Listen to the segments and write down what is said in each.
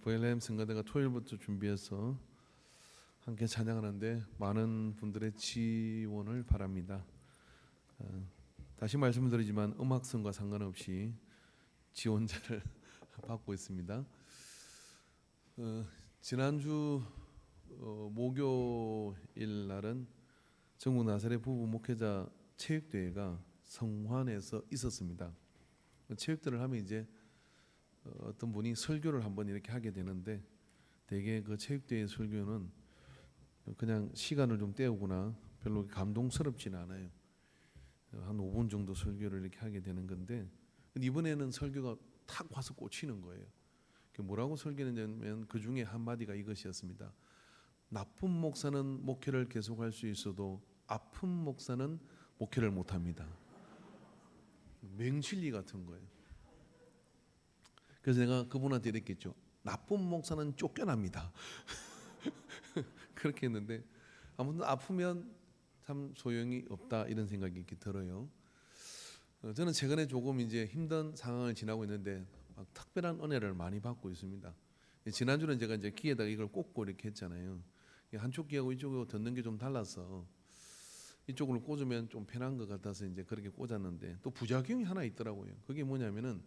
VLM 성가대가 토요일부터 준비해서 함께 찬양하는데 많은 분들의 지원을 바랍니다. 다시 말씀드리지만 음악성과 상관없이 지원자를 받고 있습니다. 지난주 목요일 날은 전국 나사렛 부부 목회자 체육대회가 성환에서 있었습니다. 체육대회를 하면 이제 어떤 분이 설교를 한번 이렇게 하게 되는데, 대개 그 체육대회 설교는 그냥 시간을 좀 때우거나 별로 감동스럽지는 않아요. 한 5분 정도 설교를 이렇게 하게 되는 건데, 이번에는 설교가 탁 와서 꽂히는 거예요. 뭐라고 설교했냐면 그 중에 한마디가 이것이었습니다. 나쁜 목사는 목회를 계속할 수 있어도 아픈 목사는 목회를 못합니다. 맹진리 같은 거예요. 그래서 내가 그분한테 이렇게 했죠. 나쁜 목사는 쫓겨납니다. 그렇게 했는데, 아무튼 아프면 참 소용이 없다 이런 생각이 이렇게 들어요. 저는 최근에 조금 이제 힘든 상황을 지나고 있는데 막 특별한 은혜를 많이 받고 있습니다. 지난주는 제가 이제 귀에다가 이걸 꽂고 이렇게 했잖아요. 한쪽 귀하고 이쪽하고 듣는 게 좀 달라서 이쪽으로 꽂으면 좀 편한 것 같아서 이제 그렇게 꽂았는데, 또 부작용이 하나 있더라고요. 그게 뭐냐면은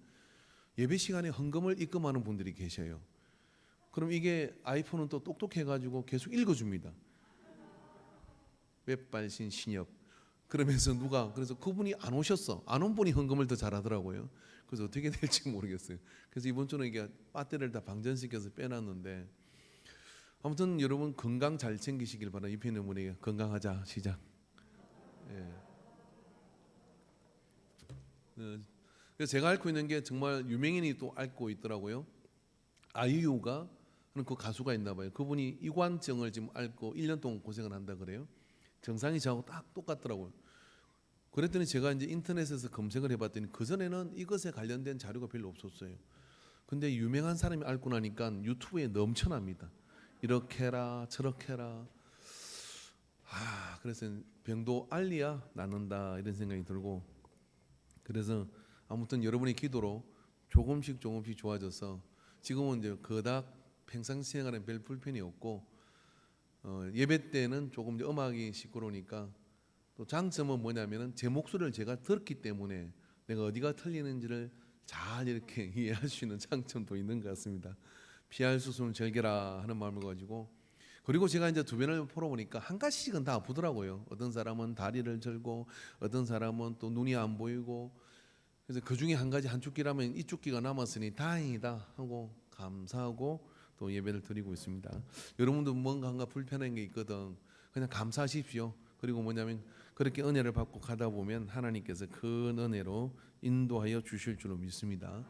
예배 시간에 헌금을 입금하는 분들이 계셔요. 그럼 이게 아이폰은 또 똑똑해가지고 계속 읽어줍니다. 웹발신 신협. 그러면서 그래서 그분이 안 오셨어. 안 온 분이 헌금을 더 잘하더라고요. 그래서 어떻게 될지 모르겠어요. 그래서 이번 주는 이게 배터리를 다 방전시켜서 빼놨는데, 아무튼 여러분 건강 잘 챙기시길 바랍니다. 옆에 있는 분에게 건강하자 시작. 예. 그래서 제가 앓고 있는 게 정말 유명인이 또 앓고 있더라고요. 아이유가 하는 그 가수가 있나 봐요. 그분이 이관증을 지금 앓고 1년 동안 고생을 한다 그래요. 증상이 저하고 딱 똑같더라고요. 그랬더니 제가 이제 인터넷에서 검색을 해봤더니 그전에는 이것에 관련된 자료가 별로 없었어요. 근데 유명한 사람이 앓고 나니까 유튜브에 넘쳐납니다. 이렇게 해라 저렇게 해라. 그래서 병도 알리야 낫는다 이런 생각이 들고, 그래서 아무튼 여러분의 기도로 조금씩 좋아져서 지금은 이제 그닥 평상시 생활에 별 불편이 없고, 예배 때는 조금 이제 음악이 시끄러우니까, 또 장점은 뭐냐면은 제 목소리를 제가 들었기 때문에 내가 어디가 틀리는지를 잘 이렇게 이해할 수 있는 장점도 있는 것 같습니다. 피할 수순을 즐겨라 하는 마음을 가지고, 그리고 제가 이제 주변을 풀어보니까 한 가지씩은 다 아프더라고요. 어떤 사람은 다리를 절고, 어떤 사람은 또 눈이 안 보이고, 그래서 그 중에 한 가지 한쪽 귀라면 이쪽 귀가 남았으니 다행이다 하고 감사하고 또 예배를 드리고 있습니다. 여러분도 뭔가 불편한 게 있거든. 그냥 감사하십시오. 그리고 뭐냐면 그렇게 은혜를 받고 가다 보면 하나님께서 큰 은혜로 인도하여 주실 줄로 믿습니다.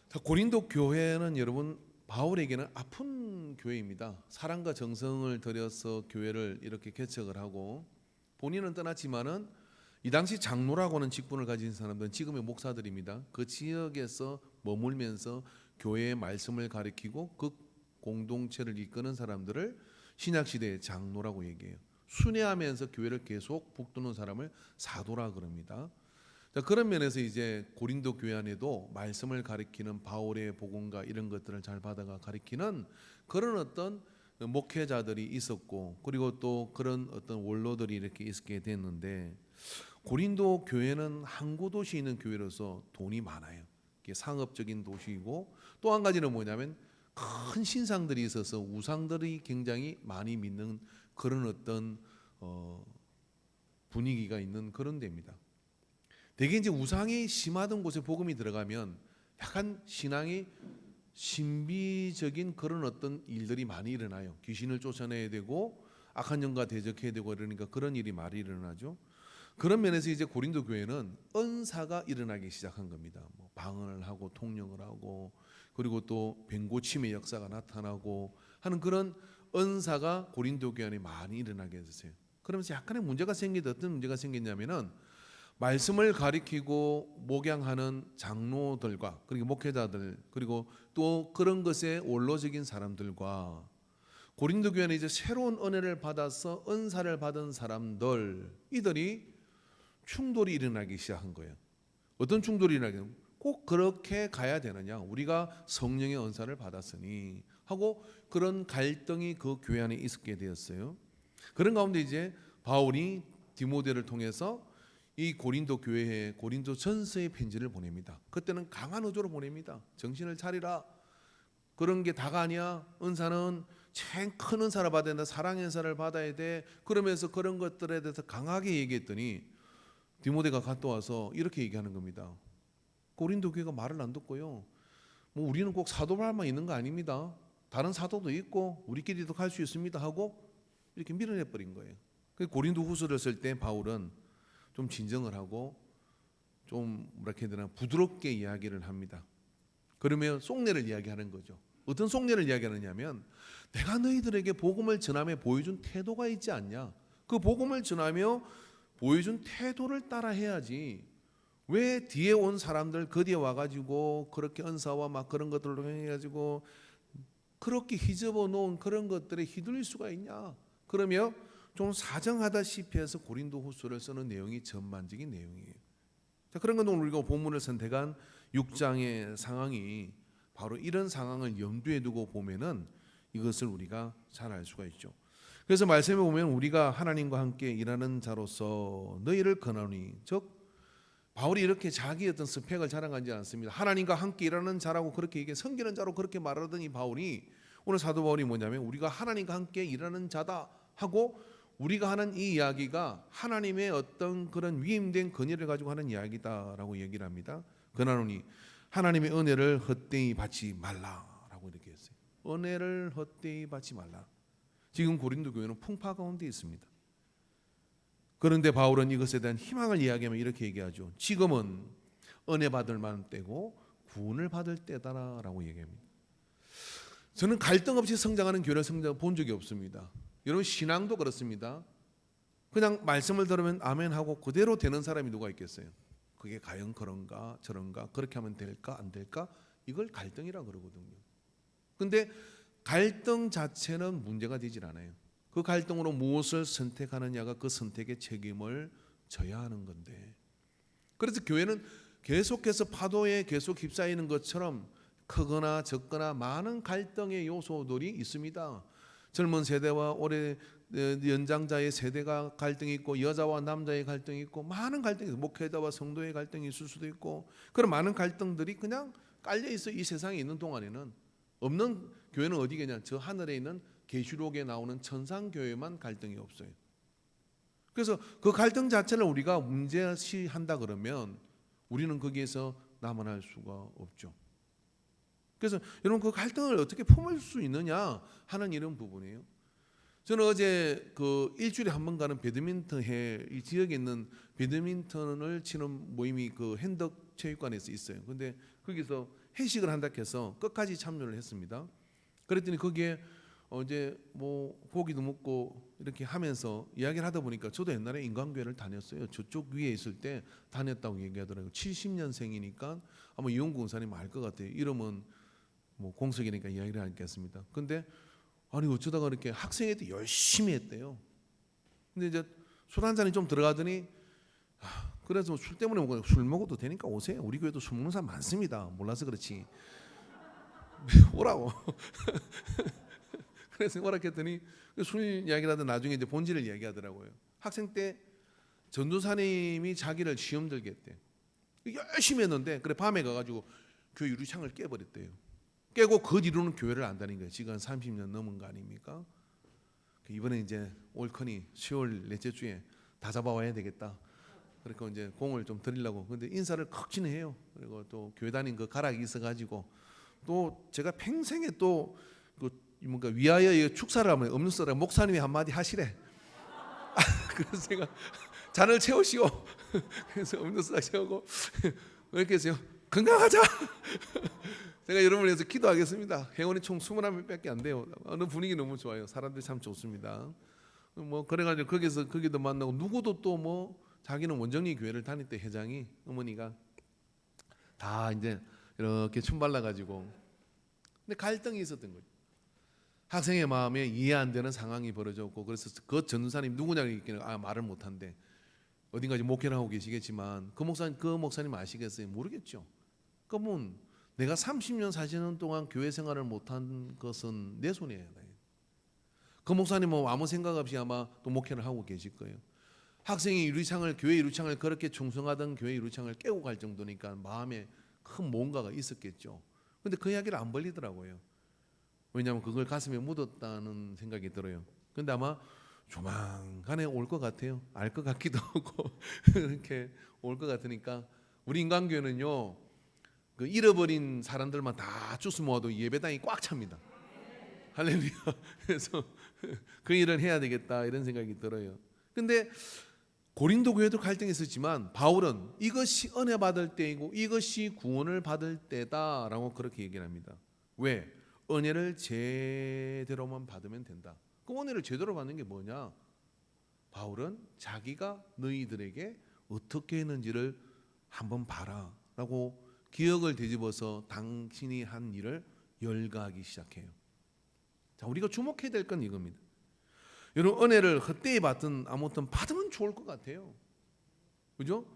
자, 고린도 교회는 여러분 바울에게는 아픈 교회입니다. 사랑과 정성을 들여서 교회를 이렇게 개척을 하고, 본인은 떠났지만은 이 당시 장로라고 하는 직분을 가진 사람들은 지금의 목사들입니다. 그 지역에서 머물면서 교회의 말씀을 가르치고 그 공동체를 이끄는 사람들을 신약시대의 장로라고 얘기해요. 순회하면서 교회를 계속 북돋는 사람을 사도라 그럽니다. 자, 그런 면에서 이제 고린도 교회 안에도 말씀을 가리키는 바울의 복음과 이런 것들을 잘 받아가 가리키는 그런 어떤 목회자들이 있었고, 그리고 또 그런 어떤 원로들이 이렇게 있게 됐는데, 고린도 교회는 항구 도시에 있는 교회로서 돈이 많아요. 이게 상업적인 도시이고, 또 한 가지는 뭐냐면 큰 신상들이 있어서 우상들이 굉장히 많이 믿는 그런 어떤 분위기가 있는 그런 데입니다. 대개 이제 우상이 심하던 곳에 복음이 들어가면 약간 신앙이 신비적인 그런 어떤 일들이 많이 일어나요. 귀신을 쫓아내야 되고 악한 영과 대적해야 되고, 그러니까 그런 일이 많이 일어나죠. 그런 면에서 이제 고린도 교회는 은사가 일어나기 시작한 겁니다. 뭐 방언을 하고 통역을 하고, 그리고 또 병고침의 역사가 나타나고 하는 그런 은사가 고린도 교회 안에 많이 일어나게 됐어요. 그러면서 약간의 문제가 생기다. 어떤 문제가 생겼냐면은 말씀을 가리키고 목양하는 장로들과 그리고 목회자들, 그리고 또 그런 것에 원로적인 사람들과 고린도 교회는 이제 새로운 은혜를 받아서 은사를 받은 사람들, 이들이 충돌이 일어나기 시작한 거예요. 어떤 충돌이 일어나냐면 꼭 그렇게 가야 되느냐? 우리가 성령의 은사를 받았으니 하고 그런 갈등이 그 교회 안에 있게 되었어요. 그런 가운데 이제 바울이 디모데를 통해서 이 고린도 교회에 고린도 전서의 편지를 보냅니다. 그때는 강한 어조로 보냅니다. 정신을 차리라. 그런 게 다가 아니야. 은사는 제일 큰 은사를 받아야 된다. 사랑의 은사를 받아야 돼. 그러면서 그런 것들에 대해서 강하게 얘기했더니 디모데가 갔다 와서 이렇게 얘기하는 겁니다. 고린도 교회가 말을 안 듣고요. 뭐 우리는 꼭 사도발만 있는 거 아닙니다. 다른 사도도 있고 우리끼리도 갈 수 있습니다 하고 이렇게 밀어내 버린 거예요. 고린도 후서를 쓸 때 바울은 좀 진정을 하고 좀 뭐랄까 해야 되나 부드럽게 이야기를 합니다. 그러면 속내를 이야기하는 거죠. 어떤 속내를 이야기하느냐면 내가 너희들에게 복음을 전함에 보여준 태도가 있지 않냐. 그 복음을 전하며 보여준 태도를 따라 해야지. 왜 뒤에 온 사람들 그 뒤에 와가지고 그렇게 은사와 막 그런 것들로 해가지고 그렇게 휘저어 놓은 그런 것들에 휘둘릴 수가 있냐. 그러며 좀 사정하다시피 해서 고린도 후서를 쓰는 내용이 전반적인 내용이에요. 자, 그런 건 우리가 본문을 선택한 6장의 상황이 바로 이런 상황을 염두에 두고 보면은 이것을 우리가 잘 알 수가 있죠. 그래서 말씀에 보면 우리가 하나님과 함께 일하는 자로서 너희를 권하노니, 즉 바울이 이렇게 자기 어떤 스펙을 자랑하지 않습니다. 하나님과 함께 일하는 자라고 그렇게 얘기해 섬기는 자로 그렇게 말하더니 바울이 오늘 사도 바울이 뭐냐면 우리가 하나님과 함께 일하는 자다 하고 우리가 하는 이 이야기가 하나님의 어떤 그런 위임된 권위를 가지고 하는 이야기다라고 얘기를 합니다. 그러나니 하나님의 은혜를 헛되이 받지 말라라고 이렇게 했어요. 은혜를 헛되이 받지 말라. 지금 고린도 교회는 풍파 가운데 있습니다. 그런데 바울은 이것에 대한 희망을 이야기하면 이렇게 얘기하죠. 지금은 은혜 받을 만한 때고 구원을 받을 때다라고 얘기합니다. 저는 갈등 없이 성장하는 교회를 본 적이 없습니다. 여러분 신앙도 그렇습니다. 그냥 말씀을 들으면 아멘 하고 그대로 되는 사람이 누가 있겠어요? 그게 과연 그런가 저런가 그렇게 하면 될까 안 될까 이걸 갈등이라고 그러거든요. 근데 갈등 자체는 문제가 되질 않아요. 그 갈등으로 무엇을 선택하느냐가 그 선택의 책임을 져야 하는 건데, 그래서 교회는 계속해서 파도에 계속 휩싸이는 것처럼 크거나 적거나 많은 갈등의 요소들이 있습니다. 젊은 세대와 올해 연장자의 세대가 갈등이 있고 여자와 남자의 갈등이 있고 많은 갈등이 있고 목회자와 성도의 갈등이 있을 수도 있고 그런 많은 갈등들이 그냥 깔려 있어 이 세상에 있는 동안에는 없는 교회는 어디겠냐? 저 하늘에 있는 계시록에 나오는 천상교회만 갈등이 없어요. 그래서 그 갈등 자체를 우리가 문제시한다 그러면 우리는 거기에서 남아날 수가 없죠. 그래서 여러분 그 갈등을 어떻게 품을 수 있느냐 하는 이런 부분이에요. 저는 어제 그 일주일에 한 번 가는 배드민턴회 이 지역에 있는 배드민턴을 치는 모임이 그 hen덕 체육관에서 있어요. 근데 거기서 회식을 한다 해서 끝까지 참여를 했습니다. 그랬더니 거기에 이제 뭐 고기도 먹고 이렇게 하면서 이야기를 하다 보니까 저도 옛날에 인간교회를 다녔어요. 저쪽 위에 있을 때 다녔다고 얘기하더라고요. 70년생이니까 아마 이용구 원사님 알 것 같아요. 이름은 뭐 공석이니까 이야기를 하겠습니다. 근데 아니 어쩌다가 이렇게 학생회 때 열심히 했대요. 근데 이제 술 한 잔이 좀 들어가더니 그래서 술 때문에 술 먹어도 되니까 오세요. 우리 교회도 술 먹는 사람 많습니다. 몰라서 그렇지. 오라고. 그래서 오락했더니 술 이야기를 하다 나중에 이제 본질을 이야기하더라고요. 학생 때 전도사님이 자기를 시험 들게 했대. 열심히 했는데 그래 밤에 가가지고 교회 유리창을 깨버렸대요. 깨고 그 뒤로는 교회를 안 다닌 거예요. 지금 30년 넘은 거 아닙니까? 이번에 이제 올커니 10월 넷째 주에 다 잡아와야 되겠다. 그러니까 이제 공을 좀 드리려고. 근데 인사를 컥지는 해요. 그리고 또 교회 다닌 그 가락이 있어가지고 또 제가 평생에 또 뭔가 위하여 축사를 하면 없는 사람 목사님이 한마디 하시래. 그래서 제가 잔을 채우시오. 그래서 없는 사람 채우고 왜 이렇게 해서요? 건강하자. 제가 여러분을 위해서 기도하겠습니다. 회원이 총 21명밖에 안 돼요. 어느 분위기 너무 좋아요. 사람들이 참 좋습니다. 뭐 그래가지고 거기도 만나고 누구도 또 뭐 자기는 원정리 교회를 다닐 때 회장이 어머니가 다 이제 이렇게 춤 발라가지고 근데 갈등이 있었던 거죠. 학생의 마음에 이해 안 되는 상황이 벌어졌고 그래서 그 전도사님 누구냐고 얘기는 말을 못한대. 어딘가 목회를 하고 계시겠지만 그 목사님 아시겠어요? 모르겠죠. 그러면 내가 30년 40년 동안 교회 생활을 못한 것은 내 손이에요. 그 목사님은 아무 생각 없이 아마 또 목회를 하고 계실 거예요. 학생이 교회 유리창을 그렇게 충성하던 교회 유리창을 깨고 갈 정도니까 마음에 큰 뭔가가 있었겠죠. 근데 그 이야기를 안 벌리더라고요. 왜냐하면 그걸 가슴에 묻었다는 생각이 들어요. 근데 아마 조만간에 올 것 같아요. 알 것 같기도 하고 이렇게 올 것 같으니까 우리 인간교회는요, 그 잃어버린 사람들만 다 주스 모아도 예배당이 꽉 찹니다. 할렐루야. 그래서 그 일을 해야 되겠다 이런 생각이 들어요. 근데 고린도 교회도 갈등이 있었지만 바울은 이것이 은혜 받을 때이고 이것이 구원을 받을 때다라고 그렇게 얘기를 합니다. 왜? 은혜를 제대로만 받으면 된다. 그 은혜를 제대로 받는 게 뭐냐? 바울은 자기가 너희들에게 어떻게 했는지를 한번 봐라 라고 기억을 되짚어서 당신이 한 일을 열거하기 시작해요. 자, 우리가 주목해야 될 건 이겁니다. 여러분, 은혜를 헛되이 받든 아무튼 받으면 좋을 것 같아요. 그죠?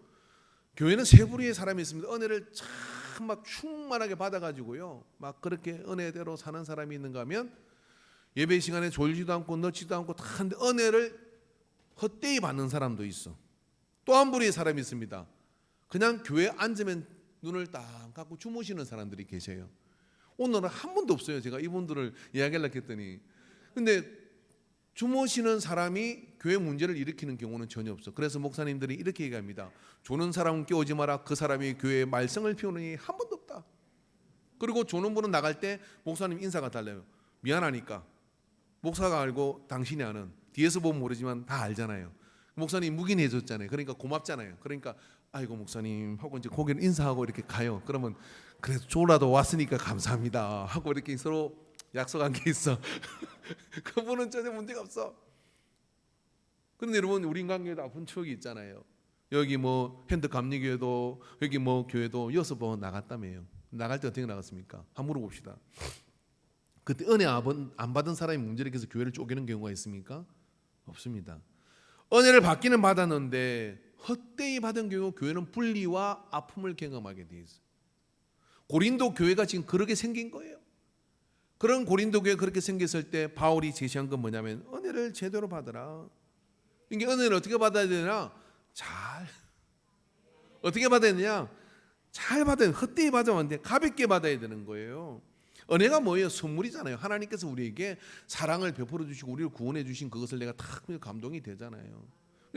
교회는 세 부류의 사람이 있습니다. 은혜를 참 막 충만하게 받아가지고요, 막 그렇게 은혜대로 사는 사람이 있는가 하면 예배 시간에 졸지도 않고 넣지도 않고 다 하는데 은혜를 헛되이 받는 사람도 있어. 또 한 부류의 사람이 있습니다. 그냥 교회에 앉으면 눈을 딱 감고 주무시는 사람들이 계세요. 오늘은 한 분도 없어요. 제가 이분들을 이야기하려고 했더니. 근데 주무시는 사람이 교회 문제를 일으키는 경우는 전혀 없어. 그래서 목사님들이 이렇게 얘기합니다. 조는 사람은 깨우지 마라. 그 사람이 교회에 말썽을 피우느니 한 번도 없다. 그리고 조는 분은 나갈 때 목사님 인사가 달라요. 미안하니까. 목사가 알고 당신이 아는, 뒤에서 보면 모르지만 다 알잖아요. 목사님 묵인해 줬잖아요. 그러니까 고맙잖아요. 그러니까 아이고 목사님 하고 이제 고개를 인사하고 이렇게 가요. 그러면 그래도 조라도 왔으니까 감사합니다 하고 이렇게 서로 약속한 게 있어. 그분은 전혀 문제가 없어. 그런데 여러분, 우리 인간교회도 아픈 추억이 있잖아요. 여기 뭐 핸드 감리교회도 여기 뭐 교회도 6번 나갔다며요. 나갈 때 어떻게 나갔습니까? 한번 물어봅시다. 그때 은혜 안 받은 사람이 문제를 일으켜서 교회를 쪼개는 경우가 있습니까? 없습니다. 은혜를 받기는 받았는데 헛되이 받은 경우 교회는 분리와 아픔을 경험하게 돼 있어요. 고린도 교회가 지금 그렇게 생긴 거예요. 그런 고린도 교회가 그렇게 생겼을 때 바울이 제시한 건 뭐냐면 은혜를 제대로 받으라. 이게 은혜를 어떻게 받아야 되냐? 어떻게 받아야 되냐? 잘 받아야 돼. 헛되이 받으면 안 돼. 가볍게 받아야 되는 거예요. 은혜가 뭐예요? 선물이잖아요. 하나님께서 우리에게 사랑을 베풀어 주시고 우리를 구원해 주신 그것을 내가 딱 감동이 되잖아요.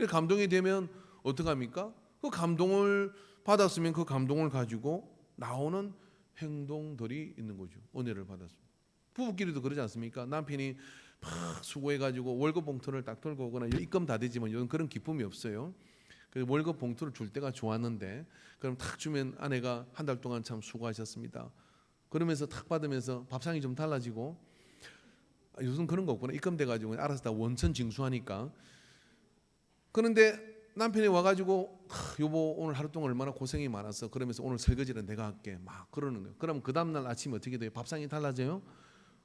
감동이 되면 어떡합니까? 그 감동을 받았으면 그 감동을 가지고 나오는 행동들이 있는 거죠. 은혜를 받았습니다. 부부끼리도 그러지 않습니까? 남편이 막 수고해가지고 월급 봉투를 딱 들고 오거나 입금 다 되지만 이런 그런 기쁨이 없어요. 그 월급 봉투를 줄 때가 좋았는데 그럼 탁 주면 아내가 한 달 동안 참 수고하셨습니다. 그러면서 탁 받으면서 밥상이 좀 달라지고, 요즘 그런 거 없구나. 입금돼가지고 알아서 다 원천 징수하니까. 그런데 남편이 와가지고 여보 오늘 하루 동안 얼마나 고생이 많았어. 그러면서 오늘 설거지는 내가 할게. 막 그러는 거예요. 그럼 그 다음날 아침에 어떻게 돼요? 밥상이 달라져요?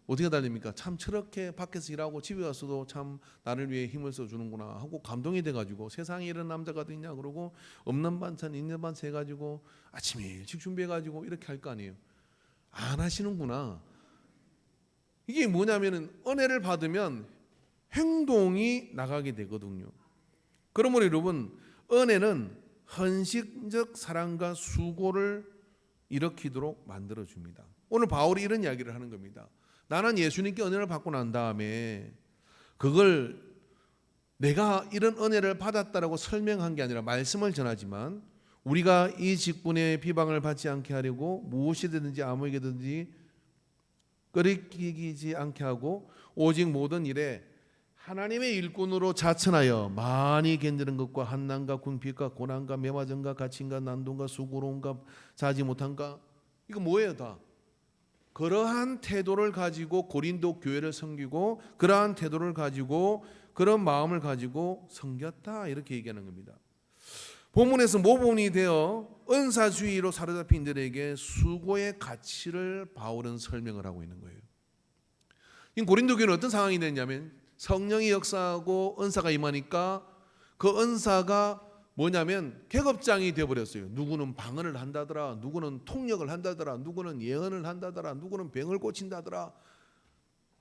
어떻게 달립니까? 참 저렇게 밖에서 일하고 집에 와서도 참 나를 위해 힘을 써주는구나 하고 감동이 돼가지고 세상에 이런 남자가 어딨냐 그러고 없는 반찬 있는 반찬 해가지고 아침에 일찍 준비해가지고 이렇게 할 거 아니에요. 안 하시는구나. 이게 뭐냐면은 은혜를 받으면 행동이 나가게 되거든요. 그러므로 여러분, 은혜는 헌신적 사랑과 수고를 일으키도록 만들어줍니다. 오늘 바울이 이런 이야기를 하는 겁니다. 나는 예수님께 은혜를 받고 난 다음에 그걸 내가 이런 은혜를 받았다라고 설명한 게 아니라 말씀을 전하지만 우리가 이 직분의 비방을 받지 않게 하려고 무엇이든지 아무에게든지 끄리끼지 않게 하고 오직 모든 일에 하나님의 일꾼으로 자천하여 많이 견디는 것과 한난과 궁핍과 고난과 매맞음과 갇힘과 난동과 수고로움과 자지 못함과 이거 뭐예요 다? 그러한 태도를 가지고 고린도 교회를 섬기고 그러한 태도를 가지고 그런 마음을 가지고 섬겼다 이렇게 얘기하는 겁니다. 본문에서 모범이 되어 은사주의로 사로잡힌 이들에게 수고의 가치를 바울은 설명을 하고 있는 거예요. 이 고린도 교회는 어떤 상황이 됐냐면 성령이 역사하고 은사가 임하니까 그 은사가 뭐냐면 계급장이 되어버렸어요. 누구는 방언을 한다더라, 누구는 통역을 한다더라, 누구는 예언을 한다더라, 누구는 병을 고친다더라.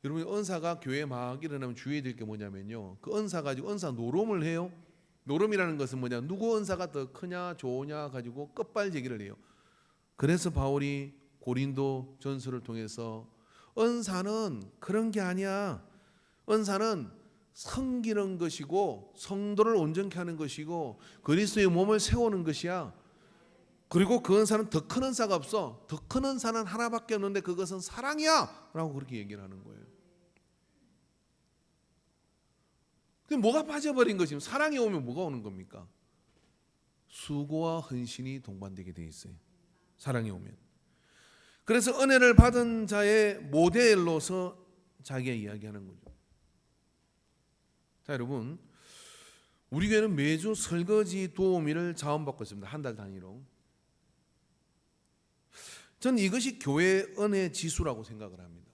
여러분, 은사가 교회에 막 일어나면 주의해야 될 게 뭐냐면요, 그 은사 가지고 은사 노름을 해요. 노름이라는 것은 뭐냐, 누구 은사가 더 크냐 좋으냐 가지고 끝발제기를 해요. 그래서 바울이 고린도 전서를 통해서 은사는 그런 게 아니야. 은사는 섬기는 것이고 성도를 온전케 하는 것이고 그리스도의 몸을 세우는 것이야. 그리고 그 은사는 더 큰 은사가 없어. 더 큰 은사는 하나밖에 없는데 그것은 사랑이야 라고 그렇게 얘기를 하는 거예요. 근데 뭐가 빠져버린 것이면, 사랑이 오면 뭐가 오는 겁니까? 수고와 헌신이 동반되게 돼 있어요. 사랑이 오면. 그래서 은혜를 받은 자의 모델로서 자기가 이야기하는 거죠. 자, 여러분, 우리 교회는 매주 설거지 도우미를 자원받고 있습니다. 한 달 단위로. 저는 이것이 교회의 은혜 지수라고 생각을 합니다.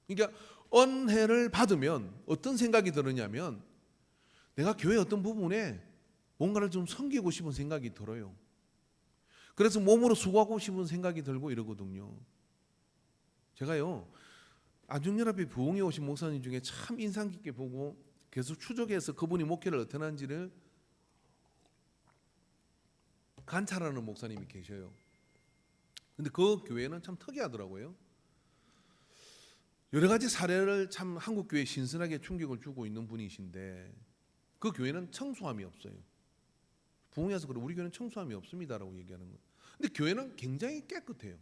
그러니까 은혜를 받으면 어떤 생각이 들었냐면, 내가 교회 어떤 부분에 뭔가를 좀 섬기고 싶은 생각이 들어요. 그래서 몸으로 수고하고 싶은 생각이 들고 이러거든요. 제가요, 안중연합회 부흥에 오신 목사님 중에 참 인상 깊게 보고 계속 추적해서 그분이 목회를 어떻게 하는지를 관찰하는 목사님이 계셔요. 근데 그 교회는 참 특이하더라고요. 여러 가지 사례를 참 한국 교회에 신선하게 충격을 주고 있는 분이신데, 그 교회는 청소함이 없어요. 부흥에서 그래, 우리 교회는 청소함이 없습니다라고 얘기하는 거예요. 근데 교회는 굉장히 깨끗해요.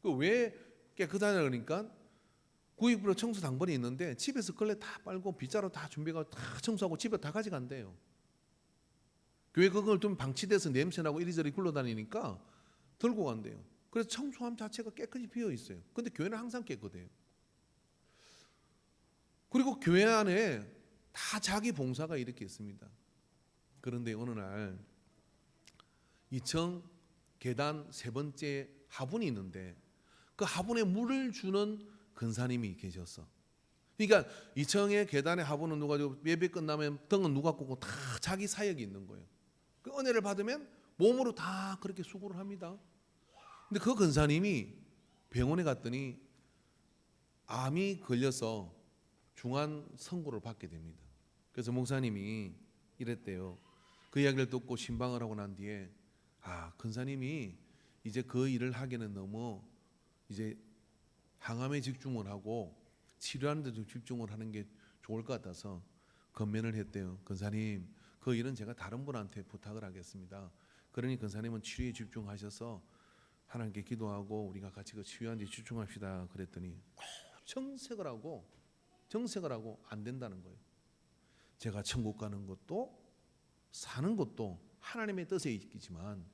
그 왜 깨끗하냐 그러니까, 구입으로 청소 당번이 있는데 집에서 걸레 다 빨고 빗자루 다 준비하고 다 청소하고 집에 다 가져간대요. 교회 그걸 좀 방치돼서 냄새나고 이리저리 굴러다니니까 들고 간대요. 그래서 청소함 자체가 깨끗이 비어 있어요. 근데 교회는 항상 깨끗해요. 그리고 교회 안에 다 자기 봉사가 이렇게 있습니다. 그런데 어느 날 2층 계단 세 번째 화분이 있는데, 그 화분에 물을 주는 근사님이 계셨어. 그러니까 2층의 계단의 화분은 누가 주고, 예배 끝나면 등은 누가 꽂고, 다 자기 사역이 있는 거예요. 그 은혜를 받으면 몸으로 다 그렇게 수고를 합니다. 근데 그 근사님이 병원에 갔더니 암이 걸려서 중환 선고를 받게 됩니다. 그래서 목사님이 이랬대요. 그 이야기를 듣고 신방을 하고 난 뒤에, 근사님이 이제 그 일을 하기는 너무 이제 항암에 집중을 하고 치료하는 데 좀 집중을 하는 게 좋을 것 같아서 건면을 했대요. 근사님, 그 일은 제가 다른 분한테 부탁을 하겠습니다. 그러니 근사님은 치료에 집중하셔서 하나님께 기도하고 우리가 같이 그 치유하는 데 집중합시다. 그랬더니 정색을 하고 안 된다는 거예요. 제가 천국 가는 것도 사는 것도 하나님의 뜻에 있지만,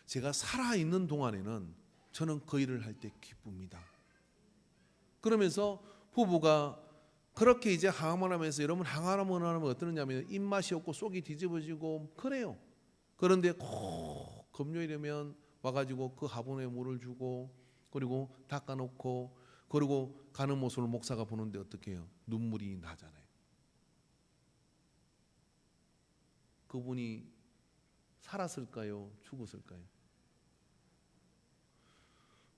제가 살아있는 동안에는 저는 그 일을 할 때 기쁩니다. 그러면서 부부가 그렇게 이제 항암을 하면서, 여러분 항암을 하면 어떠냐면 입맛이 없고 속이 뒤집어지고 그래요. 그런데 꼭 금요일이면 와가지고 그 화분에 물을 주고, 그리고 닦아놓고, 그리고 가는 모습을 목사가 보는데 어떻게 해요? 눈물이 나잖아요. 그분이 살았을까요? 죽었을까요?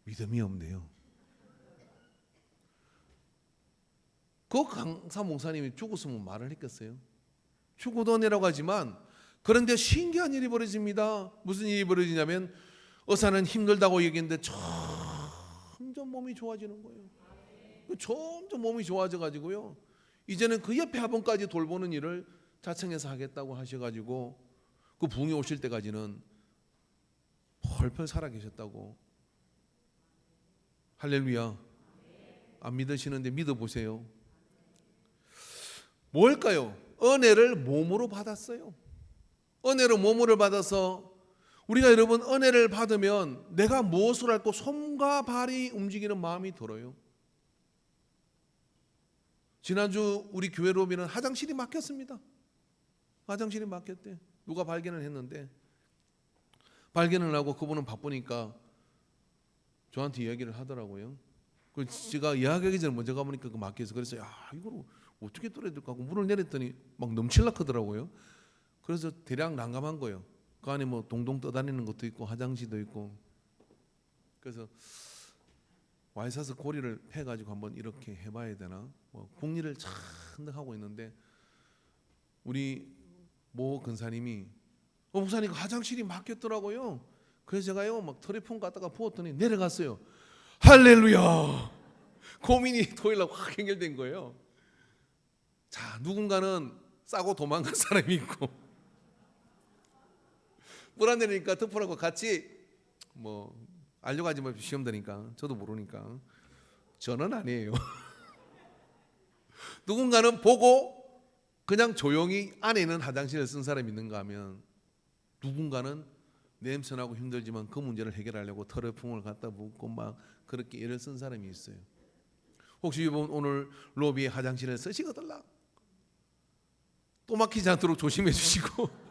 믿음이 없네요. 그 강사 목사님이 죽었으면 말을 했겠어요? 죽어도 은혜라고 하지만, 그런데 신기한 일이 벌어집니다. 무슨 일이 벌어지냐면, 의사는 힘들다고 얘기했는데 점점 몸이 좋아지는 거예요. 점점 몸이 좋아져 가지고요, 이제는 그 옆에 화분까지 돌보는 일을 자청해서 하겠다고 하셔가지고, 그 부흥이 오실 때까지는 펄펄 살아 계셨다고. 할렐루야. 안 믿으시는데 믿어보세요. 뭘까요? 은혜를 몸으로 받았어요. 은혜로 몸으로 받아서, 우리가 여러분 은혜를 받으면 내가 무엇을 할고 손과 발이 움직이는 마음이 들어요. 지난주 우리 교회 로비는 화장실이 막혔습니다. 화장실이 막혔대. 누가 발견을 했는데, 발견을 하고 그분은 바쁘니까 저한테 이야기를 하더라고요. 그 제가 이야기하기 전에 먼저 가보니까 그 막혀서, 그래서 이걸 어떻게 뚫어야 될까 하고 문을 내렸더니 막 넘칠락 하더라고요. 그래서 대략 난감한 거예요. 그 안에 뭐 동동 떠다니는 것도 있고 화장실도 있고. 그래서 와이셔츠 고리를 패가지고 한번 이렇게 해봐야 되나? 뭐 궁리를 잔뜩 하고 있는데 우리 모 근사님이 목사님 화장실이 막혔더라고요. 그래서 제가요 막 털에폰 갖다가 부었더니 내려갔어요. 할렐루야. 고민이 토요일날 확 해결된 거예요. 자, 누군가는 싸고 도망간 사람이 있고 물 안 내리니까 덮으라고 같이 뭐 알려가지 마십시오. 시험 되니까. 저도 모르니까. 저는 아니에요. 누군가는 보고 그냥 조용히 안에 있는 화장실을 쓴 사람이 있는가 하면 누군가는 냄새나고 힘들지만 그 문제를 해결하려고 털에풍을 갖다 붓고 막 그렇게 애를 쓴 사람이 있어요. 혹시 이번 오늘 로비에 화장실을 쓰시거들라 또 막히지 않도록 조심해 주시고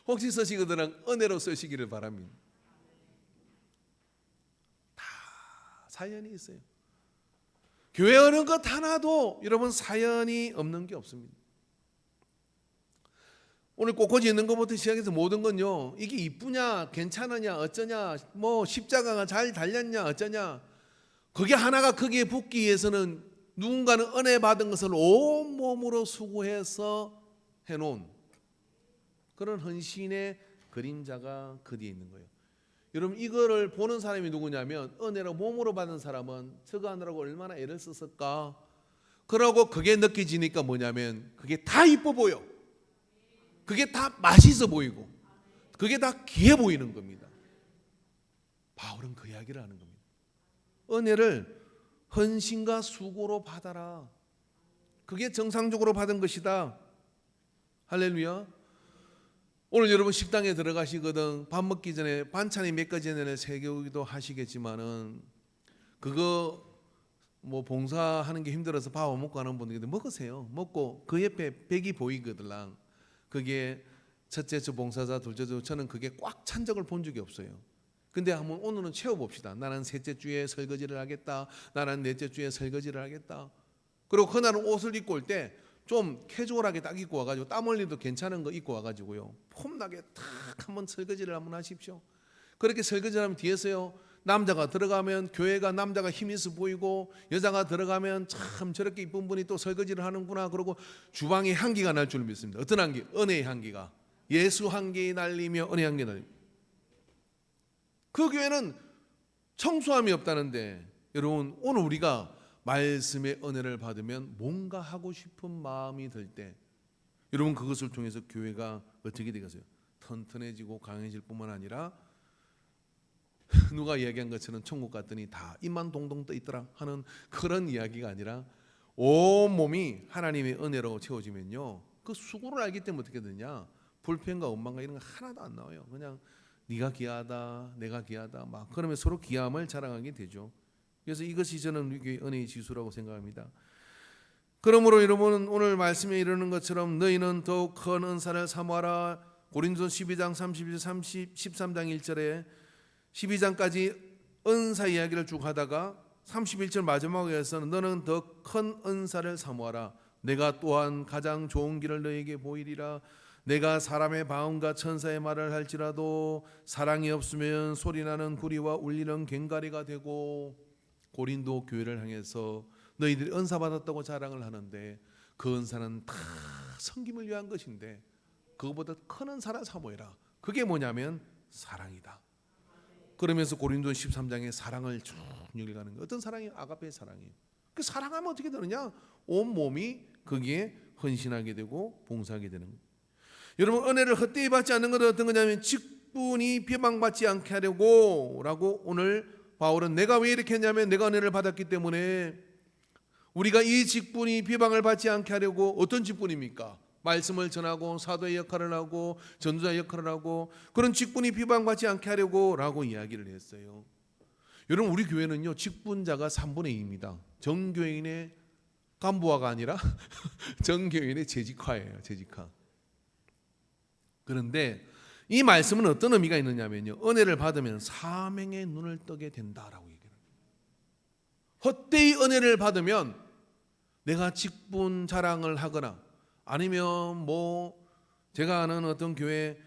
혹시 쓰시거들라 은혜로 쓰시기를 바랍니다. 다 사연이 있어요. 교회 어느 것 하나도 여러분 사연이 없는 게 없습니다. 오늘 꽃꽂이 있는 것부터 시작해서 모든 건요, 이게 이쁘냐 괜찮으냐 어쩌냐 뭐 십자가가 잘 달렸냐 어쩌냐, 그게 하나가 거기에 붙기 위해서는 누군가는 은혜 받은 것을 온몸으로 수고해서 해놓은 그런 헌신의 그림자가 그 뒤에 있는 거예요. 여러분 이거를 보는 사람이 누구냐면 은혜로 몸으로 받은 사람은 저거 하느라고 얼마나 애를 썼을까. 그러고 그게 느껴지니까 뭐냐면 그게 다 이뻐 보여. 그게 다 맛있어 보이고 그게 다 귀해 보이는 겁니다. 바울은 그 이야기를 하는 겁니다. 은혜를 헌신과 수고로 받아라. 그게 정상적으로 받은 것이다. 할렐루야. 오늘 여러분 식당에 들어가시거든 밥 먹기 전에 반찬이 몇 가지를 새기도 하시겠지만은 그거 뭐 봉사하는 게 힘들어서 밥 안 먹고 하는 분들도 먹으세요. 먹고 그 옆에 백이 보이거들랑 그게 첫째 주 봉사자, 둘째 주 저는 그게 꽉 찬 적을 본 적이 없어요. 근데 한번 오늘은 채워봅시다. 나는 셋째 주에 설거지를 하겠다. 나는 넷째 주에 설거지를 하겠다. 그리고 그날은 옷을 입고 올 때 좀 캐주얼하게 딱 입고 와가지고 땀 흘리도 괜찮은 거 입고 와가지고요 폼나게 탁 한번 설거지를 한번 하십시오. 그렇게 설거지를 하면 뒤에서요 남자가 들어가면 교회가 남자가 힘이 있어 보이고 여자가 들어가면 참 저렇게 이쁜 분이 또 설거지를 하는구나. 그러고 주방에 향기가 날 줄 믿습니다. 어떤 향기? 은혜의 향기가. 예수 향기 날리며 은혜 향기 날리며. 그 교회는 청소함이 없다는데 여러분 오늘 우리가 말씀의 은혜를 받으면 뭔가 하고 싶은 마음이 들 때 여러분 그것을 통해서 교회가 어떻게 되겠어요? 튼튼해지고 강해질 뿐만 아니라 누가 이야기한 것처럼 천국 갔더니 다 입만 동동 떠 있더라 하는 그런 이야기가 아니라 온 몸이 하나님의 은혜로 채워지면요 그 수고를 알기 때문에 어떻게 되냐 불평과 원망과 이런 거 하나도 안 나와요. 그냥 네가 귀하다 내가 귀하다 막 그러면 서로 귀함을 자랑하게 되죠. 그래서 이것이 저는 우리 은혜의 지수라고 생각합니다. 그러므로 여러분 오늘 말씀에 이르는 것처럼 너희는 더욱 큰 은사를 사모하라. 고린도서 12장 31, 30, 13장 1절에 12장까지 은사 이야기를 쭉 하다가 31절 마지막에서는 너는 더 큰 은사를 사모하라. 내가 또한 가장 좋은 길을 너에게 보이리라. 내가 사람의 마음과 천사의 말을 할지라도 사랑이 없으면 소리나는 구리와 울리는 괭가리가 되고. 고린도 교회를 향해서 너희들이 은사 받았다고 자랑을 하는데 그 은사는 다 섬김을 위한 것인데 그것보다 큰 은사를 사모해라. 그게 뭐냐면 사랑이다. 그러면서 고린도 13장에 사랑을 쭉 읽어가는 거예요. 어떤 사랑이? 아가페의 사랑이에요. 그 사랑하면 어떻게 되느냐? 온 몸이 거기에 헌신하게 되고 봉사하게 되는 거예요. 여러분 은혜를 헛되이 받지 않는 것은 어떤 거냐면 직분이 비방받지 않게 하려고 라고 오늘 바울은 내가 왜 이렇게 했냐면 내가 은혜를 받았기 때문에 우리가 이 직분이 비방을 받지 않게 하려고. 어떤 직분입니까? 말씀을 전하고 사도의 역할을 하고 전도자의 역할을 하고 그런 직분이 비방받지 않게 하려고 라고 이야기를 했어요. 여러분 우리 교회는요 직분자가 3분의 2입니다. 정교인의 간부화가 아니라 정교인의 재직화예요. 재직화. 그런데 이 말씀은 어떤 의미가 있느냐면요 은혜를 받으면 사명의 눈을 뜨게 된다라고 얘기해요. 헛되이 은혜를 받으면 내가 직분 자랑을 하거나 아니면 뭐 제가 아는 어떤 교회